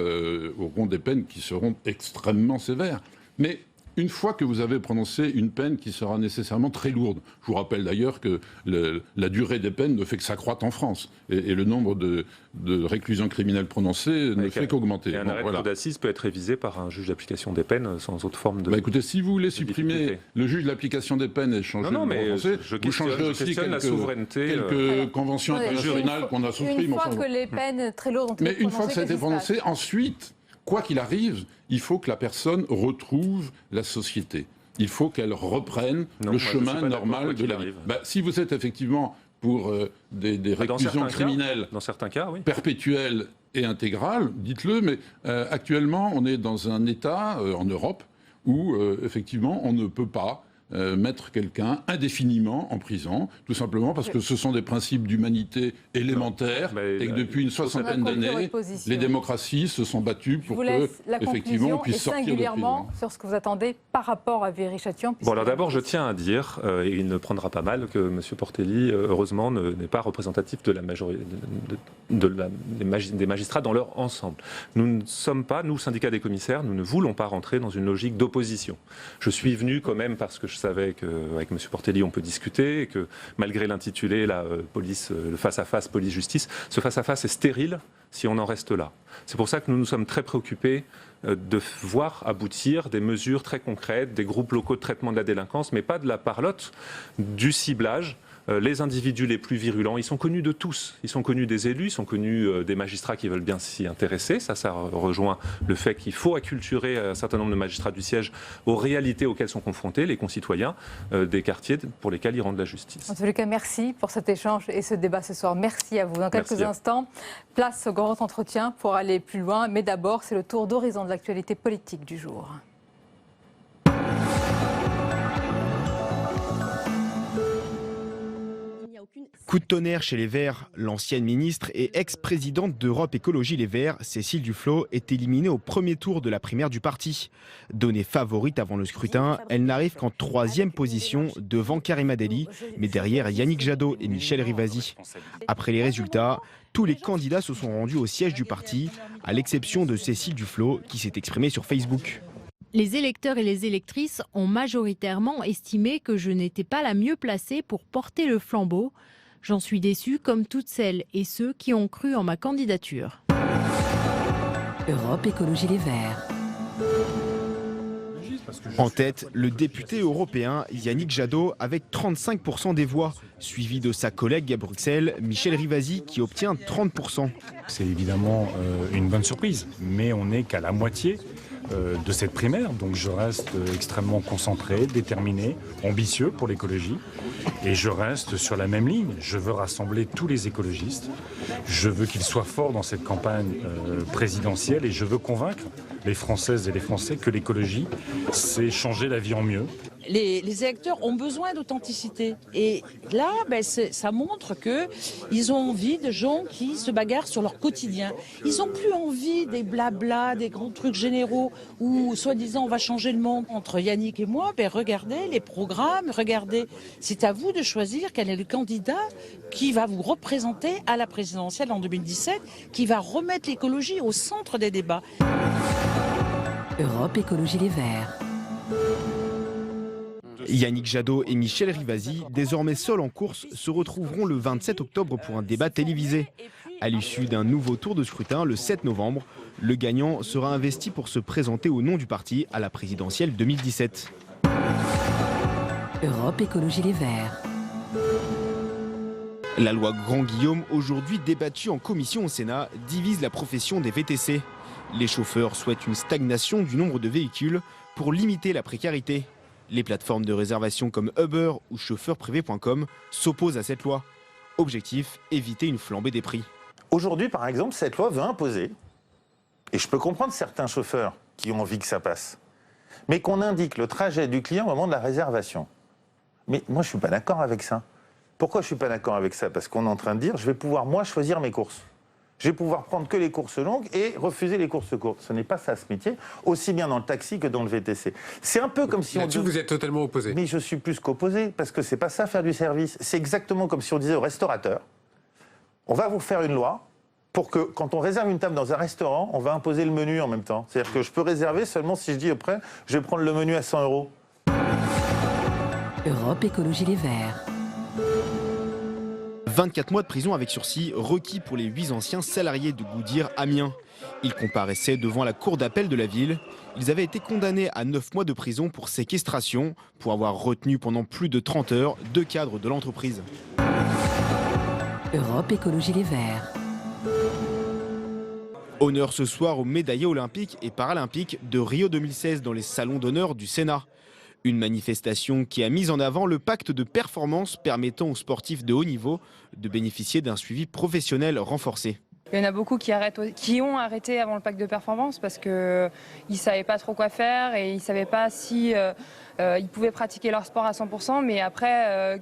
auront des peines qui seront extrêmement sévères. Mais une fois que vous avez prononcé une peine qui sera nécessairement très lourde, je vous rappelle d'ailleurs que la durée des peines ne fait que s'accroître en France, et le nombre de réclusions criminelles prononcées ne fait qu'augmenter. Et un arrêt de cour d'assises peut être révisé par un juge d'application des peines sans autre forme de... écoutez, si vous voulez supprimer le juge de l'application des peines et changer le droit français, vous changerez aussi quelques conventions internationales qu'on a souscrites. Une fois que les peines très lourdes ont été prononcées, mais une fois que ça a été prononcé, ensuite... Quoi qu'il arrive, il faut que la personne retrouve la société. Il faut qu'elle reprenne le chemin normal de la vie. Si vous êtes effectivement pour des réclusions criminelles perpétuelles et intégrales, dites-le, mais actuellement, on est dans un État en Europe où, effectivement, on ne peut pas mettre quelqu'un indéfiniment en prison, tout simplement parce que ce sont des principes d'humanité élémentaires et que depuis une soixantaine d'années, les démocraties se sont battues pour qu'effectivement on puisse sortir de prison. Singulièrement sur ce que vous attendez par rapport à Viry-Châtillon. Bon, alors d'abord, je tiens à dire, et il ne prendra pas mal, que M. Portelli, heureusement, n'est pas représentatif de la majorité des magistrats dans leur ensemble. Nous ne sommes pas, nous, syndicats des commissaires, nous ne voulons pas rentrer dans une logique d'opposition. Je suis venu quand même parce que je savais qu'avec M. Portelli, on peut discuter, et que malgré l'intitulé, le face-à-face police-justice, ce face-à-face est stérile si on en reste là. C'est pour ça que nous nous sommes très préoccupés de voir aboutir des mesures très concrètes, des groupes locaux de traitement de la délinquance, mais pas de la parlotte, du ciblage. Les individus les plus virulents, ils sont connus de tous. Ils sont connus des élus, ils sont connus des magistrats qui veulent bien s'y intéresser. Ça rejoint le fait qu'il faut acculturer un certain nombre de magistrats du siège aux réalités auxquelles sont confrontés les concitoyens des quartiers pour lesquels ils rendent la justice. En tous les cas, merci pour cet échange et ce débat ce soir. Merci à vous. Dans quelques instants, place au grand entretien pour aller plus loin. Mais d'abord, c'est le tour d'horizon de l'actualité politique du jour. Coup de tonnerre chez les Verts, l'ancienne ministre et ex-présidente d'Europe Écologie Les Verts, Cécile Duflot, est éliminée au premier tour de la primaire du parti. Donnée favorite avant le scrutin, elle n'arrive qu'en 3e position devant Karima Delli, mais derrière Yannick Jadot et Michel Rivasi. Après les résultats, tous les candidats se sont rendus au siège du parti, à l'exception de Cécile Duflot, qui s'est exprimée sur Facebook. Les électeurs et les électrices ont majoritairement estimé que je n'étais pas la mieux placée pour porter le flambeau. J'en suis déçue comme toutes celles et ceux qui ont cru en ma candidature. Europe Écologie Les Verts. En tête, le député européen Yannick Jadot avec 35% des voix, suivi de sa collègue à Bruxelles, Michèle Rivasi, qui obtient 30%. C'est évidemment une bonne surprise, mais on n'est qu'à la moitié de cette primaire, donc je reste extrêmement concentré, déterminé, ambitieux pour l'écologie, et je reste sur la même ligne. Je veux rassembler tous les écologistes, je veux qu'ils soient forts dans cette campagne présidentielle, et je veux convaincre les Françaises et les Français que l'écologie, c'est changer la vie en mieux. Les électeurs ont besoin d'authenticité. Et là, ça montre qu'ils ont envie de gens qui se bagarrent sur leur quotidien. Ils n'ont plus envie des blabla, des grands trucs généraux où, soi-disant, on va changer le monde. Entre Yannick et moi, regardez les programmes, regardez. C'est à vous de choisir quel est le candidat qui va vous représenter à la présidentielle en 2017, qui va remettre l'écologie au centre des débats. Europe Écologie Les Verts. Yannick Jadot et Michèle Rivasi, désormais seuls en course, se retrouveront le 27 octobre pour un débat télévisé. À l'issue d'un nouveau tour de scrutin le 7 novembre, le gagnant sera investi pour se présenter au nom du parti à la présidentielle 2017. Europe Écologie Les Verts. La loi Grand-Guillaume, aujourd'hui débattue en commission au Sénat, divise la profession des VTC. Les chauffeurs souhaitent une stagnation du nombre de véhicules pour limiter la précarité. Les plateformes de réservation comme Uber ou chauffeurprivé.com s'opposent à cette loi. Objectif, éviter une flambée des prix. Aujourd'hui, par exemple, cette loi veut imposer, et je peux comprendre certains chauffeurs qui ont envie que ça passe, mais qu'on indique le trajet du client au moment de la réservation. Mais moi, je ne suis pas d'accord avec ça. Pourquoi je ne suis pas d'accord avec ça? Parce qu'on est en train de dire, je vais pouvoir, moi, choisir mes courses. Je vais pouvoir prendre que les courses longues et refuser les courses courtes. Ce n'est pas ça, ce métier, aussi bien dans le taxi que dans le VTC. C'est un peu comme si Là-dessus, vous êtes totalement opposé. Mais je suis plus qu'opposé, parce que c'est pas ça, faire du service. C'est exactement comme si on disait au restaurateur, on va vous faire une loi pour que, quand on réserve une table dans un restaurant, on va imposer le menu en même temps. C'est-à-dire que je peux réserver seulement si je dis après, je vais prendre le menu à 100 €. Europe Écologie Les Verts. 24 mois de prison avec sursis requis pour les 8 anciens salariés de Goodyear Amiens. Ils comparaissaient devant la cour d'appel de la ville. Ils avaient été condamnés à 9 mois de prison pour séquestration, pour avoir retenu pendant plus de 30 heures 2 cadres de l'entreprise. Europe Écologie Les Verts. Honneur ce soir aux médaillés olympiques et paralympiques de Rio 2016 dans les salons d'honneur du Sénat. Une manifestation qui a mis en avant le pacte de performance permettant aux sportifs de haut niveau de bénéficier d'un suivi professionnel renforcé. Il y en a beaucoup qui ont arrêté avant le pacte de performance parce qu'ils ne savaient pas trop quoi faire et ils ne savaient pas si ils pouvaient pratiquer leur sport à 100%, mais après,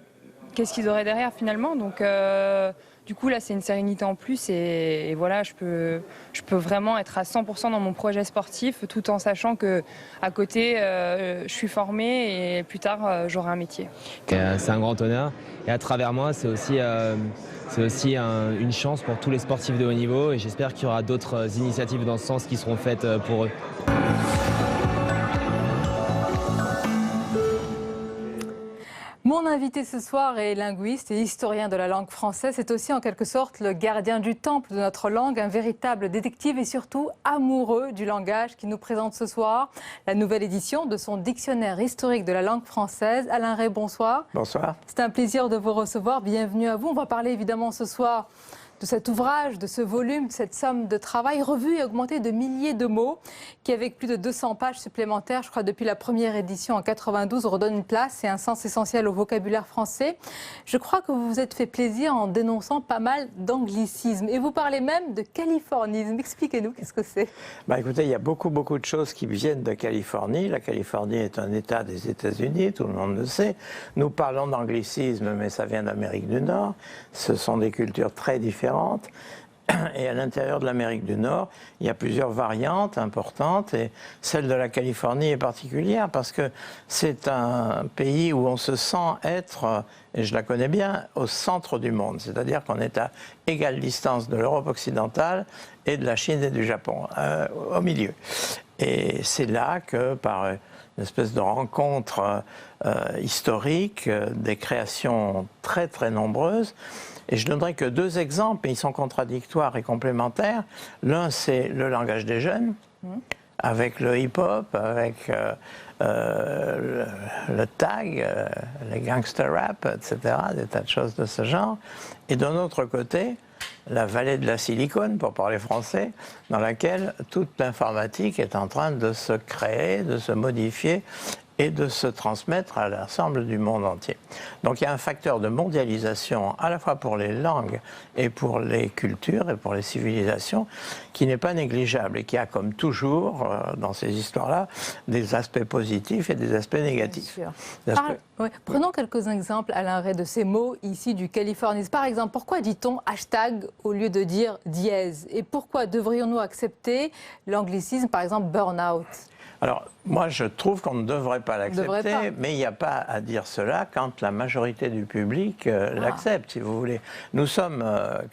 qu'est-ce qu'ils auraient derrière finalement? Donc, du coup, là, c'est une sérénité en plus et voilà, je peux vraiment être à 100% dans mon projet sportif tout en sachant qu'à côté, je suis formée et plus tard, j'aurai un métier. C'est un grand honneur et à travers moi, c'est aussi une chance pour tous les sportifs de haut niveau et j'espère qu'il y aura d'autres initiatives dans ce sens qui seront faites pour eux. Mon invité ce soir est linguiste et historien de la langue française. C'est aussi en quelque sorte le gardien du temple de notre langue, un véritable détective et surtout amoureux du langage qui nous présente ce soir la nouvelle édition de son dictionnaire historique de la langue française. Alain Ray, bonsoir. Bonsoir. C'est un plaisir de vous recevoir. Bienvenue à vous. On va parler évidemment ce soir de cet ouvrage, de ce volume, de cette somme de travail revue et augmentée de milliers de mots qui, avec plus de 200 pages supplémentaires, je crois depuis la première édition en 92, redonne une place et un sens essentiel au vocabulaire français. Je crois que vous vous êtes fait plaisir en dénonçant pas mal d'anglicismes et vous parlez même de californisme. Expliquez-nous, qu'est-ce que c'est? Écoutez, il y a beaucoup de choses qui viennent de Californie. La Californie est un État des États-Unis, tout le monde le sait. Nous parlons d'anglicisme, mais ça vient d'Amérique du Nord. Ce sont des cultures très différentes. Et à l'intérieur de l'Amérique du Nord, il y a plusieurs variantes importantes et celle de la Californie est particulière parce que c'est un pays où on se sent être, et je la connais bien, au centre du monde. C'est-à-dire qu'on est à égale distance de l'Europe occidentale et de la Chine et du Japon, au milieu. Et c'est là que, par une espèce de rencontre historique, des créations très très nombreuses. Et je donnerai que 2 exemples, mais ils sont contradictoires et complémentaires. L'un, c'est le langage des jeunes, avec le hip-hop, avec le tag, les gangster rap, etc., des tas de choses de ce genre. Et d'un autre côté, la vallée de la silicone, pour parler français, dans laquelle toute l'informatique est en train de se créer, de se modifier et de se transmettre à l'ensemble du monde entier. Donc il y a un facteur de mondialisation à la fois pour les langues et pour les cultures et pour les civilisations qui n'est pas négligeable et qui a, comme toujours dans ces histoires-là, des aspects positifs et des aspects négatifs. Oui. Prenons quelques exemples, Alain Rey, de ces mots ici du californisme. Par exemple, pourquoi dit-on hashtag au lieu de dire dièse? Et pourquoi devrions-nous accepter l'anglicisme, par exemple burn-out? Alors, moi, je trouve qu'on ne devrait pas l'accepter, mais il n'y a pas à dire cela quand la majorité du public l'accepte, si vous voulez. Nous sommes,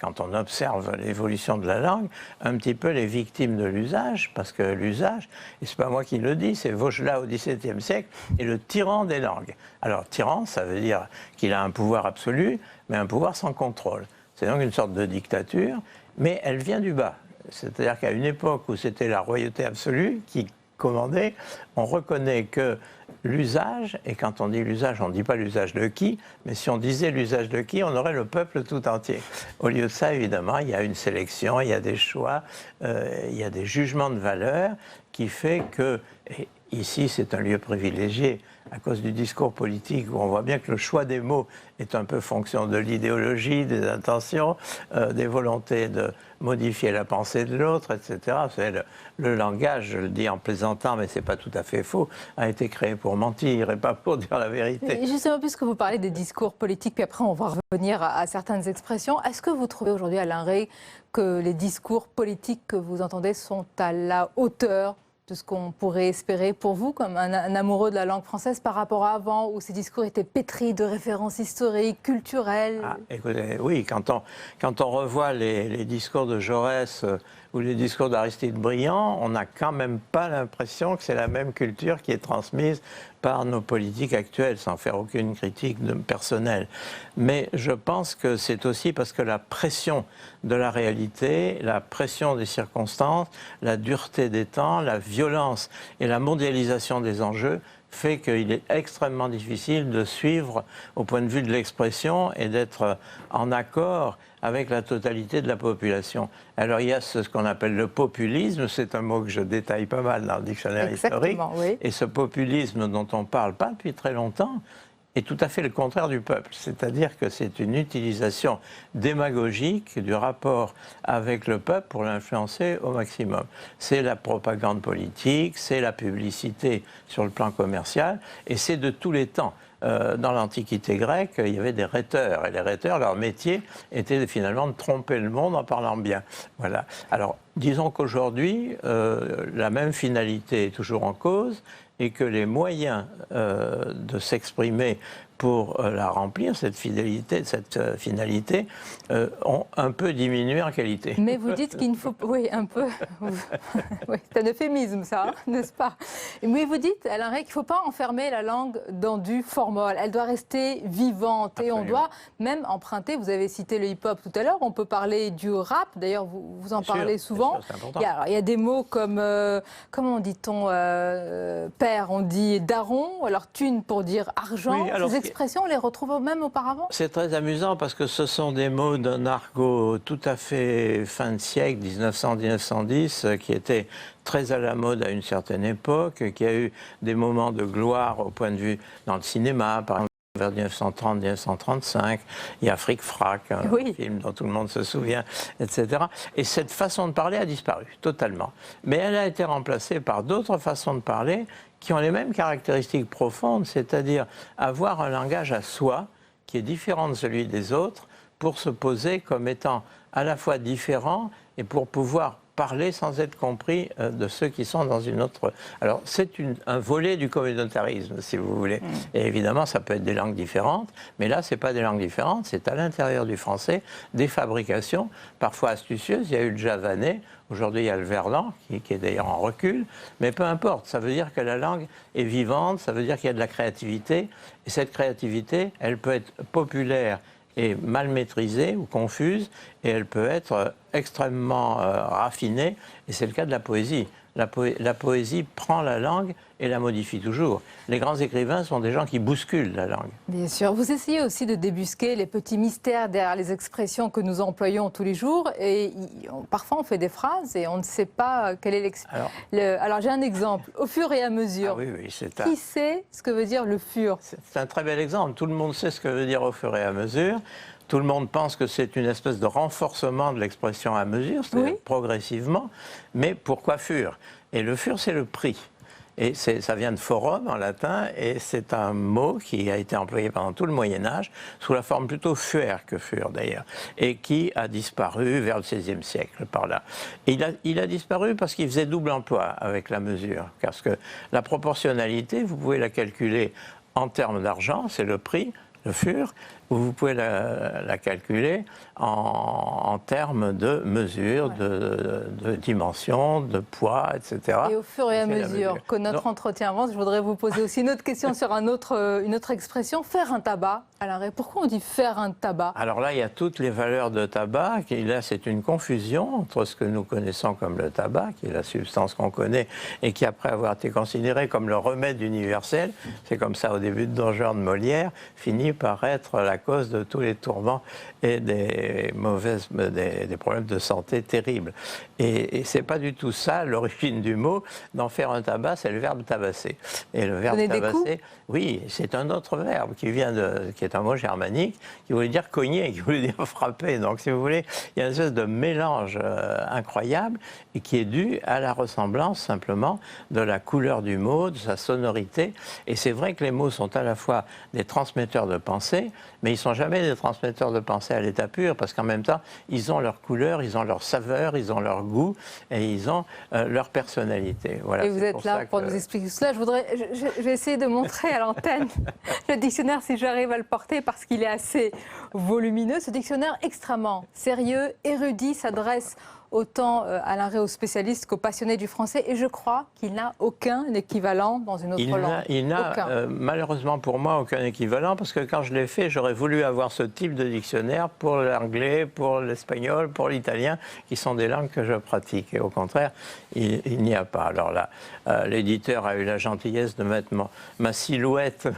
quand on observe l'évolution de la langue, un petit peu les victimes de l'usage, parce que l'usage, et ce n'est pas moi qui le dis, c'est Vaugelas au XVIIe siècle, est le tyran des langues. Alors, tyran, ça veut dire qu'il a un pouvoir absolu, mais un pouvoir sans contrôle. C'est donc une sorte de dictature, mais elle vient du bas. C'est-à-dire qu'à une époque où c'était la royauté absolue qui commandé, on reconnaît que l'usage, et quand on dit l'usage, on ne dit pas l'usage de qui, mais si on disait l'usage de qui, on aurait le peuple tout entier. Au lieu de ça, évidemment, il y a une sélection, il y a des choix, il y a des jugements de valeur qui fait que, et ici c'est un lieu privilégié à cause du discours politique où on voit bien que le choix des mots est un peu fonction de l'idéologie, des intentions, des volontés de modifier la pensée de l'autre, etc. Le langage, je le dis en plaisantant, mais ce n'est pas tout à fait faux, a été créé pour mentir et pas pour dire la vérité. Et justement, puisque vous parlez des discours politiques, puis après on va revenir à certaines expressions, est-ce que vous trouvez aujourd'hui, Alain Rey, que les discours politiques que vous entendez sont à la hauteur de ce qu'on pourrait espérer pour vous, comme un amoureux de la langue française, par rapport à avant, où ces discours étaient pétris de références historiques, culturelles? Écoutez, oui, quand on revoit les discours de Jaurès ou les discours d'Aristide Briand, on n'a quand même pas l'impression que c'est la même culture qui est transmise par nos politiques actuelles, sans faire aucune critique personnelle. Mais je pense que c'est aussi parce que la pression de la réalité, la pression des circonstances, la dureté des temps, la violence et la mondialisation des enjeux fait qu'il est extrêmement difficile de suivre au point de vue de l'expression et d'être en accord avec la totalité de la population. Alors il y a ce qu'on appelle le populisme, c'est un mot que je détaille pas mal dans le dictionnaire historique, oui. Et ce populisme dont on parle pas depuis très longtemps est tout à fait le contraire du peuple, c'est-à-dire que c'est une utilisation démagogique du rapport avec le peuple pour l'influencer au maximum. C'est la propagande politique, c'est la publicité sur le plan commercial, et c'est de tous les temps. Dans l'Antiquité grecque, il y avait des rhéteurs, et les rhéteurs, leur métier était finalement de tromper le monde en parlant bien. Voilà. Alors, disons qu'aujourd'hui, la même finalité est toujours en cause, et que les moyens de s'exprimer pour la remplir, cette finalité, ont un peu diminué en qualité. Mais vous dites qu'il ne faut pas... Oui, un peu. Oui, c'est un euphémisme, ça, n'est-ce pas? Mais vous dites, Alain Rey, qu'il ne faut pas enfermer la langue dans du formol. Elle doit rester vivante. Absolument. Et on doit même emprunter, vous avez cité le hip-hop tout à l'heure, on peut parler du rap, d'ailleurs vous en parlez souvent. Il y a des mots comme, comment dit-on, père, on dit daron, alors thune pour dire argent. Oui, ces expressions, on les retrouve même auparavant. C'est très amusant parce que ce sont des mots d'un argot tout à fait fin de siècle, 1900-1910, qui était très à la mode à une certaine époque, qui a eu des moments de gloire au point de vue dans le cinéma, par exemple. Vers 1930-1935, il y a Fric Frac, un film dont tout le monde se souvient, etc. Et cette façon de parler a disparu totalement. Mais elle a été remplacée par d'autres façons de parler qui ont les mêmes caractéristiques profondes, c'est-à-dire avoir un langage à soi qui est différent de celui des autres pour se poser comme étant à la fois différent et pour pouvoir parler sans être compris de ceux qui sont dans une autre... Alors, c'est un volet du communautarisme, si vous voulez. Et évidemment, ça peut être des langues différentes, mais là, ce n'est pas des langues différentes, c'est à l'intérieur du français des fabrications, parfois astucieuses. Il y a eu le javanais, aujourd'hui il y a le verlan, qui est d'ailleurs en recul, mais peu importe, ça veut dire que la langue est vivante, ça veut dire qu'il y a de la créativité, et cette créativité, elle peut être populaire et mal maîtrisée ou confuse, et elle peut être extrêmement raffinés, et c'est le cas de la poésie. La poésie prend la langue et la modifie toujours. Les grands écrivains sont des gens qui bousculent la langue. Bien sûr. Vous essayez aussi de débusquer les petits mystères derrière les expressions que nous employons tous les jours. Et parfois, on fait des phrases et on ne sait pas quel est Alors, j'ai un exemple. Au fur et à mesure. Ah oui, Qui sait ce que veut dire le fur? C'est un très bel exemple. Tout le monde sait ce que veut dire au fur et à mesure. Tout le monde pense que c'est une espèce de renforcement de l'expression à mesure, c'est-à-dire progressivement. Mais pourquoi fur? Et le fur, c'est le prix. Et ça vient de forum en latin, et c'est un mot qui a été employé pendant tout le Moyen-Âge, sous la forme plutôt fuer que fur d'ailleurs, et qui a disparu vers le XVIe siècle par là. Et il a disparu parce qu'il faisait double emploi avec la mesure, parce que la proportionnalité, vous pouvez la calculer en termes d'argent, c'est le prix, le fur, ou vous pouvez la calculer en termes de mesure, de dimension, de poids, etc. Et au fur et à mesure que notre entretien avance, je voudrais vous poser aussi une autre question sur une autre expression, faire un tabac. Alain Rey, pourquoi on dit faire un tabac? Alors là, il y a toutes les valeurs de tabac, et là c'est une confusion entre ce que nous connaissons comme le tabac, qui est la substance qu'on connaît, et qui après avoir été considéré comme le remède universel, c'est comme ça au début de Don Juan de Molière, finit par être la cause de tous les tourments et des problèmes de santé terribles. Et c'est pas du tout ça l'origine du mot. D'en faire un tabac, c'est le verbe tabasser. Et le verbe tabasser, oui, c'est un autre verbe qui est un mot germanique, qui voulait dire cogner, qui voulait dire frapper. Donc, si vous voulez, il y a une espèce de mélange incroyable et qui est dû à la ressemblance simplement de la couleur du mot, de sa sonorité. Et c'est vrai que les mots sont à la fois des transmetteurs de pensée, mais ils ne sont jamais des transmetteurs de pensée à l'état pur, parce qu'en même temps, ils ont leur couleur, ils ont leur saveur, ils ont leur goût, et ils ont leur personnalité. Voilà, et vous êtes là pour nous expliquer cela. Je vais essayer de montrer à l'antenne le dictionnaire, si j'arrive à le porter, parce qu'il est assez volumineux. Ce dictionnaire extrêmement sérieux, érudit, s'adresse autant Alain Rey aux spécialistes qu'aux passionnés du français, et je crois qu'il n'a aucun équivalent dans une autre langue. Il n'a malheureusement pour moi aucun équivalent, parce que quand je l'ai fait, j'aurais voulu avoir ce type de dictionnaire pour l'anglais, pour l'espagnol, pour l'italien, qui sont des langues que je pratique. Et au contraire, il n'y a pas. Alors là, l'éditeur a eu la gentillesse de mettre ma silhouette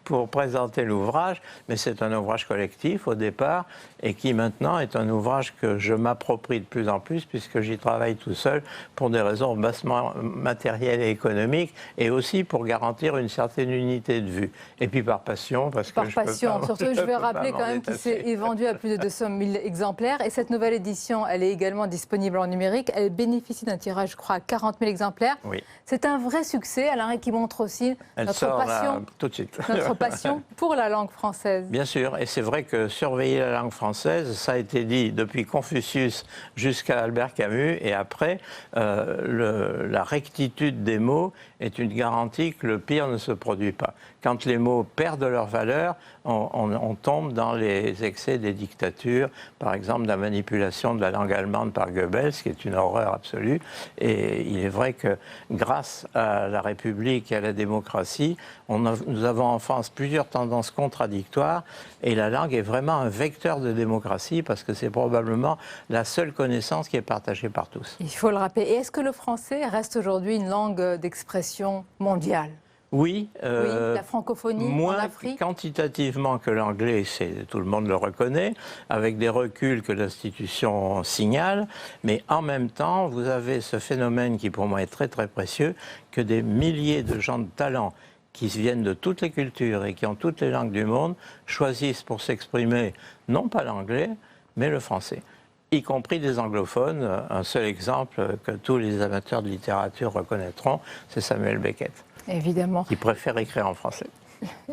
pour présenter l'ouvrage, mais c'est un ouvrage collectif au départ, et qui maintenant est un ouvrage que je m'approprie de plus en plus, puisque j'y travaille tout seul pour des raisons bassement matérielles et économiques, et aussi pour garantir une certaine unité de vue. Et puis par passion, parce que par passion, surtout je vais rappeler quand même qu'il s'est vendu à plus de 200 000 exemplaires, et cette nouvelle édition, elle est également disponible en numérique. Elle bénéficie d'un tirage, je crois, à 40 000 exemplaires. Oui. C'est un vrai succès, Alain Rey, qui montre aussi notre passion, tout de suite. notre passion pour la langue française. Bien sûr, et c'est vrai que surveiller la langue française, ça a été dit depuis Confucius jusqu'à Albert Camus, et après, la rectitude des mots est une garantie que le pire ne se produit pas. Quand les mots perdent leur valeur, on tombe dans les excès des dictatures, par exemple de la manipulation de la langue allemande par Goebbels, qui est une horreur absolue. Et il est vrai que grâce à la République et à la démocratie, nous avons en France plusieurs tendances contradictoires, et la langue est vraiment un vecteur de démocratie, parce que c'est probablement la seule connaissance qui est partagée par tous. Il faut le rappeler. Et est-ce que le français reste aujourd'hui une langue d'expression mondiale ? Oui, la francophonie moins en Afrique, quantitativement que l'anglais, tout le monde le reconnaît, avec des reculs que l'institution signale, mais en même temps, vous avez ce phénomène qui pour moi est très très précieux, que des milliers de gens de talent qui viennent de toutes les cultures et qui ont toutes les langues du monde, choisissent pour s'exprimer non pas l'anglais, mais le français, y compris des anglophones. Un seul exemple que tous les amateurs de littérature reconnaîtront, c'est Samuel Beckett. Évidemment. Qui préfère écrire en français.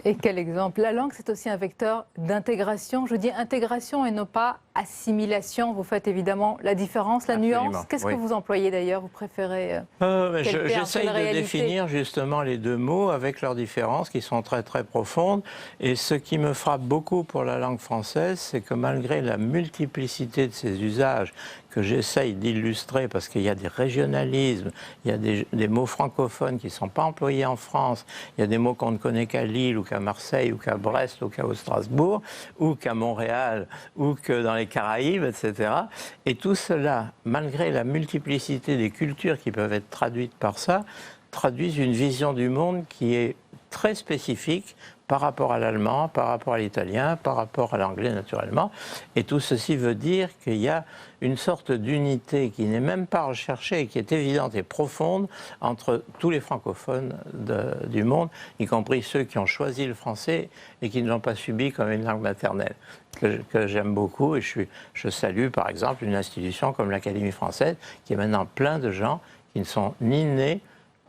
Et quel exemple? La langue, c'est aussi un vecteur d'intégration. Je dis intégration et non pas assimilation. Vous faites évidemment la différence, la nuance. Qu'est-ce que vous employez d'ailleurs? Vous préférez J'essaye de définir justement les deux mots avec leurs différences qui sont très très profondes. Et ce qui me frappe beaucoup pour la langue française, c'est que malgré la multiplicité de ses usages, que j'essaye d'illustrer parce qu'il y a des régionalismes, il y a des mots francophones qui ne sont pas employés en France, il y a des mots qu'on ne connaît qu'à Lille ou qu'à Marseille ou qu'à Brest ou qu'à Strasbourg ou qu'à Montréal ou que dans les les Caraïbes, etc. Et tout cela, malgré la multiplicité des cultures qui peuvent être traduites par ça, traduisent une vision du monde qui est très spécifique par rapport à l'allemand, par rapport à l'italien, par rapport à l'anglais naturellement. Et tout ceci veut dire qu'il y a une sorte d'unité qui n'est même pas recherchée et qui est évidente et profonde entre tous les francophones du monde, y compris ceux qui ont choisi le français et qui ne l'ont pas subi comme une langue maternelle, que j'aime beaucoup. Et je salue par exemple une institution comme l'Académie française, qui est maintenant plein de gens qui ne sont ni nés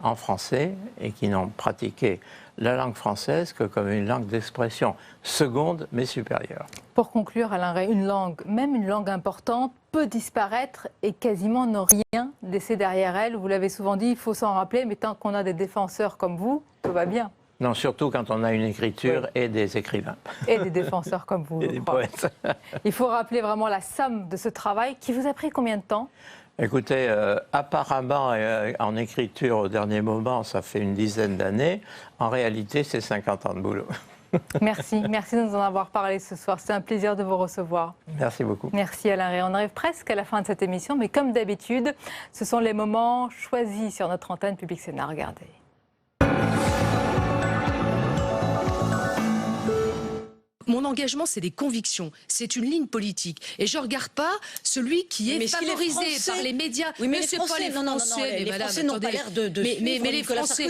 en français et qui n'ont pratiqué la langue française que comme une langue d'expression seconde mais supérieure. Pour conclure, Alain Rey, une langue, même une langue importante, peut disparaître et quasiment ne rien laisser derrière elle. Vous l'avez souvent dit, il faut s'en rappeler, mais tant qu'on a des défenseurs comme vous, tout va bien. Non, surtout quand on a une écriture et des écrivains. Et des défenseurs comme vous. Et des poètes. Il faut rappeler vraiment la somme de ce travail qui vous a pris combien de temps ? Écoutez, apparemment, en écriture au dernier moment, ça fait une dizaine d'années. En réalité, c'est 50 ans de boulot. Merci de nous en avoir parlé ce soir. C'est un plaisir de vous recevoir. Merci beaucoup. Merci Alain Rey. On arrive presque à la fin de cette émission, mais comme d'habitude, ce sont les moments choisis sur notre antenne Public Sénat. Regardez. Mon engagement, c'est des convictions, c'est une ligne politique. Et je ne regarde pas celui qui est favorisé par les médias. Oui, mais c'est pas les Français, les Français n'ont pas l'air de mais les Français,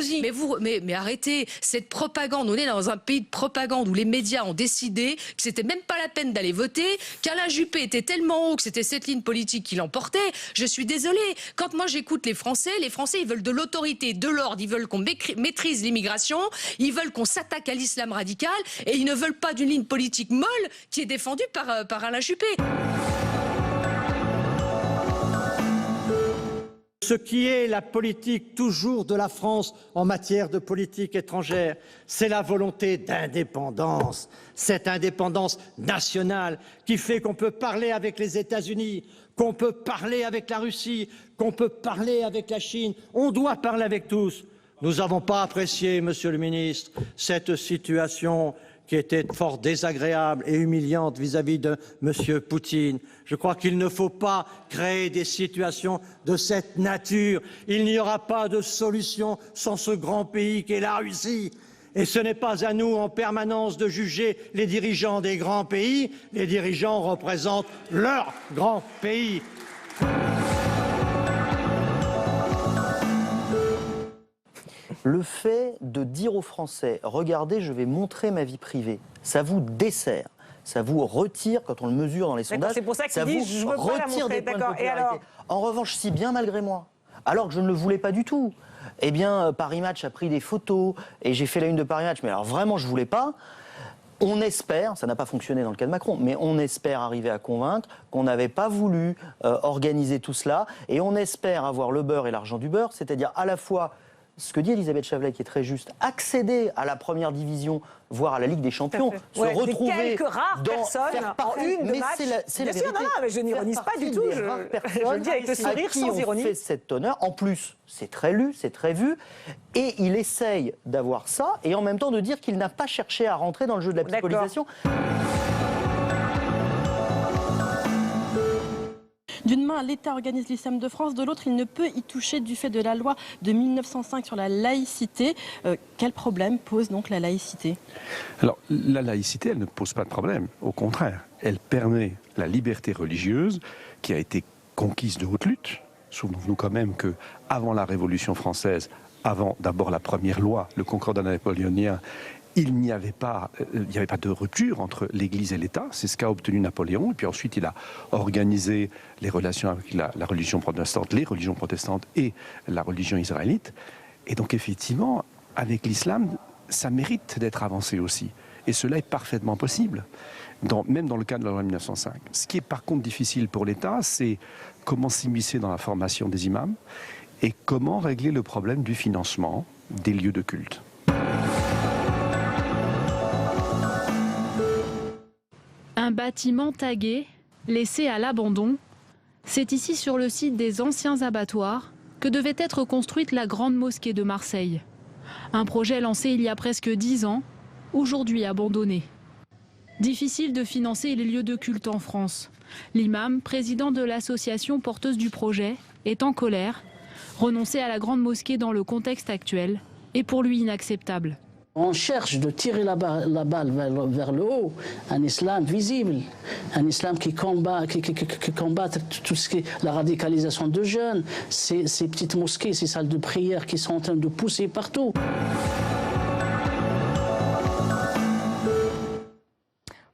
mais arrêtez cette propagande. On est dans un pays de propagande où les médias ont décidé que c'était même pas la peine d'aller voter, qu'Alain Juppé était tellement haut que c'était cette ligne politique qui l'emportait. Je suis désolée. Quand moi j'écoute les Français, ils veulent de l'autorité, de l'ordre, ils veulent qu'on maîtrise l'immigration, ils veulent qu'on s'attaque à l'islam radical et ils ne veulent pas d'une ligne politique molle qui est défendue par Alain Juppé. Ce qui est la politique toujours de la France en matière de politique étrangère, c'est la volonté d'indépendance, cette indépendance nationale qui fait qu'on peut parler avec les États-Unis, qu'on peut parler avec la Russie, qu'on peut parler avec la Chine. On doit parler avec tous. Nous n'avons pas apprécié, Monsieur le ministre, cette situation qui était fort désagréable et humiliante vis-à-vis de M. Poutine. Je crois qu'il ne faut pas créer des situations de cette nature. Il n'y aura pas de solution sans ce grand pays qu'est la Russie. Et ce n'est pas à nous en permanence de juger les dirigeants des grands pays. Les dirigeants représentent leur grand pays. Le fait de dire aux Français, regardez, je vais montrer ma vie privée, ça vous dessert, ça vous retire, quand on le mesure dans les sondages, c'est pour ça ça qu'il vous dit, je veux pas la retire montrer, des points de d'accord. Et popularité. alors En revanche, si bien malgré moi, alors que je ne le voulais pas du tout, eh bien Paris Match a pris des photos et j'ai fait la une de Paris Match, mais alors vraiment je ne voulais pas. On espère, ça n'a pas fonctionné dans le cas de Macron, mais on espère arriver à convaincre qu'on n'avait pas voulu organiser tout cela et on espère avoir le beurre et l'argent du beurre, c'est-à-dire à la fois ce que dit Elisabeth Chavelet, qui est très juste, accéder à la première division, voire à la Ligue des Champions, se retrouver quelques rares personnes en une de match. C'est la Bien sûr, vérité. non, mais je n'ironise pas du tout. Je le dis avec le sourire, sans on ironie. fait cet honneur. En plus, c'est très lu, c'est très vu, et il essaye d'avoir ça, et en même temps de dire qu'il n'a pas cherché à rentrer dans le jeu de la psycholisation. D'une main, l'État organise l'islam de France, de l'autre, il ne peut y toucher du fait de la loi de 1905 sur la laïcité. Quel problème pose donc la laïcité ? Alors, la laïcité, elle ne pose pas de problème. Au contraire, elle permet la liberté religieuse qui a été conquise de haute lutte. Souvenons-nous quand même qu'avant la Révolution française, avant d'abord la première loi, le Concordat napoléonien, il n'y avait pas de rupture entre l'Église et l'État. C'est ce qu'a obtenu Napoléon. Et puis ensuite, il a organisé les relations avec la religion protestante, les religions protestantes et la religion israélite. Et donc, effectivement, avec l'islam, ça mérite d'être avancé aussi. Et cela est parfaitement possible, même dans le cas de la loi 1905. Ce qui est par contre difficile pour l'État, c'est comment s'immiscer dans la formation des imams et comment régler le problème du financement des lieux de culte. Un bâtiment tagué, laissé à l'abandon, c'est ici sur le site des anciens abattoirs que devait être construite la grande mosquée de Marseille. Un projet lancé il y a presque 10 ans, aujourd'hui abandonné. Difficile de financer les lieux de culte en France. L'imam, président de l'association porteuse du projet, est en colère. Renoncer à la grande mosquée dans le contexte actuel est pour lui inacceptable. On cherche de tirer la balle vers le haut, un islam visible, un islam qui combat tout ce qui est la radicalisation de jeunes, ces petites mosquées, ces salles de prière qui sont en train de pousser partout.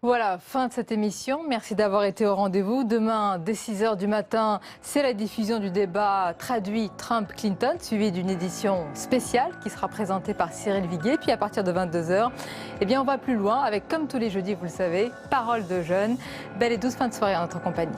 Voilà, fin de cette émission. Merci d'avoir été au rendez-vous. Demain, dès 6h du matin, c'est la diffusion du débat traduit Trump-Clinton, suivi d'une édition spéciale qui sera présentée par Cyril Viguier. Puis à partir de 22h, on va plus loin avec, comme tous les jeudis, vous le savez, Parole de jeunes. Belle et douce fin de soirée en notre compagnie.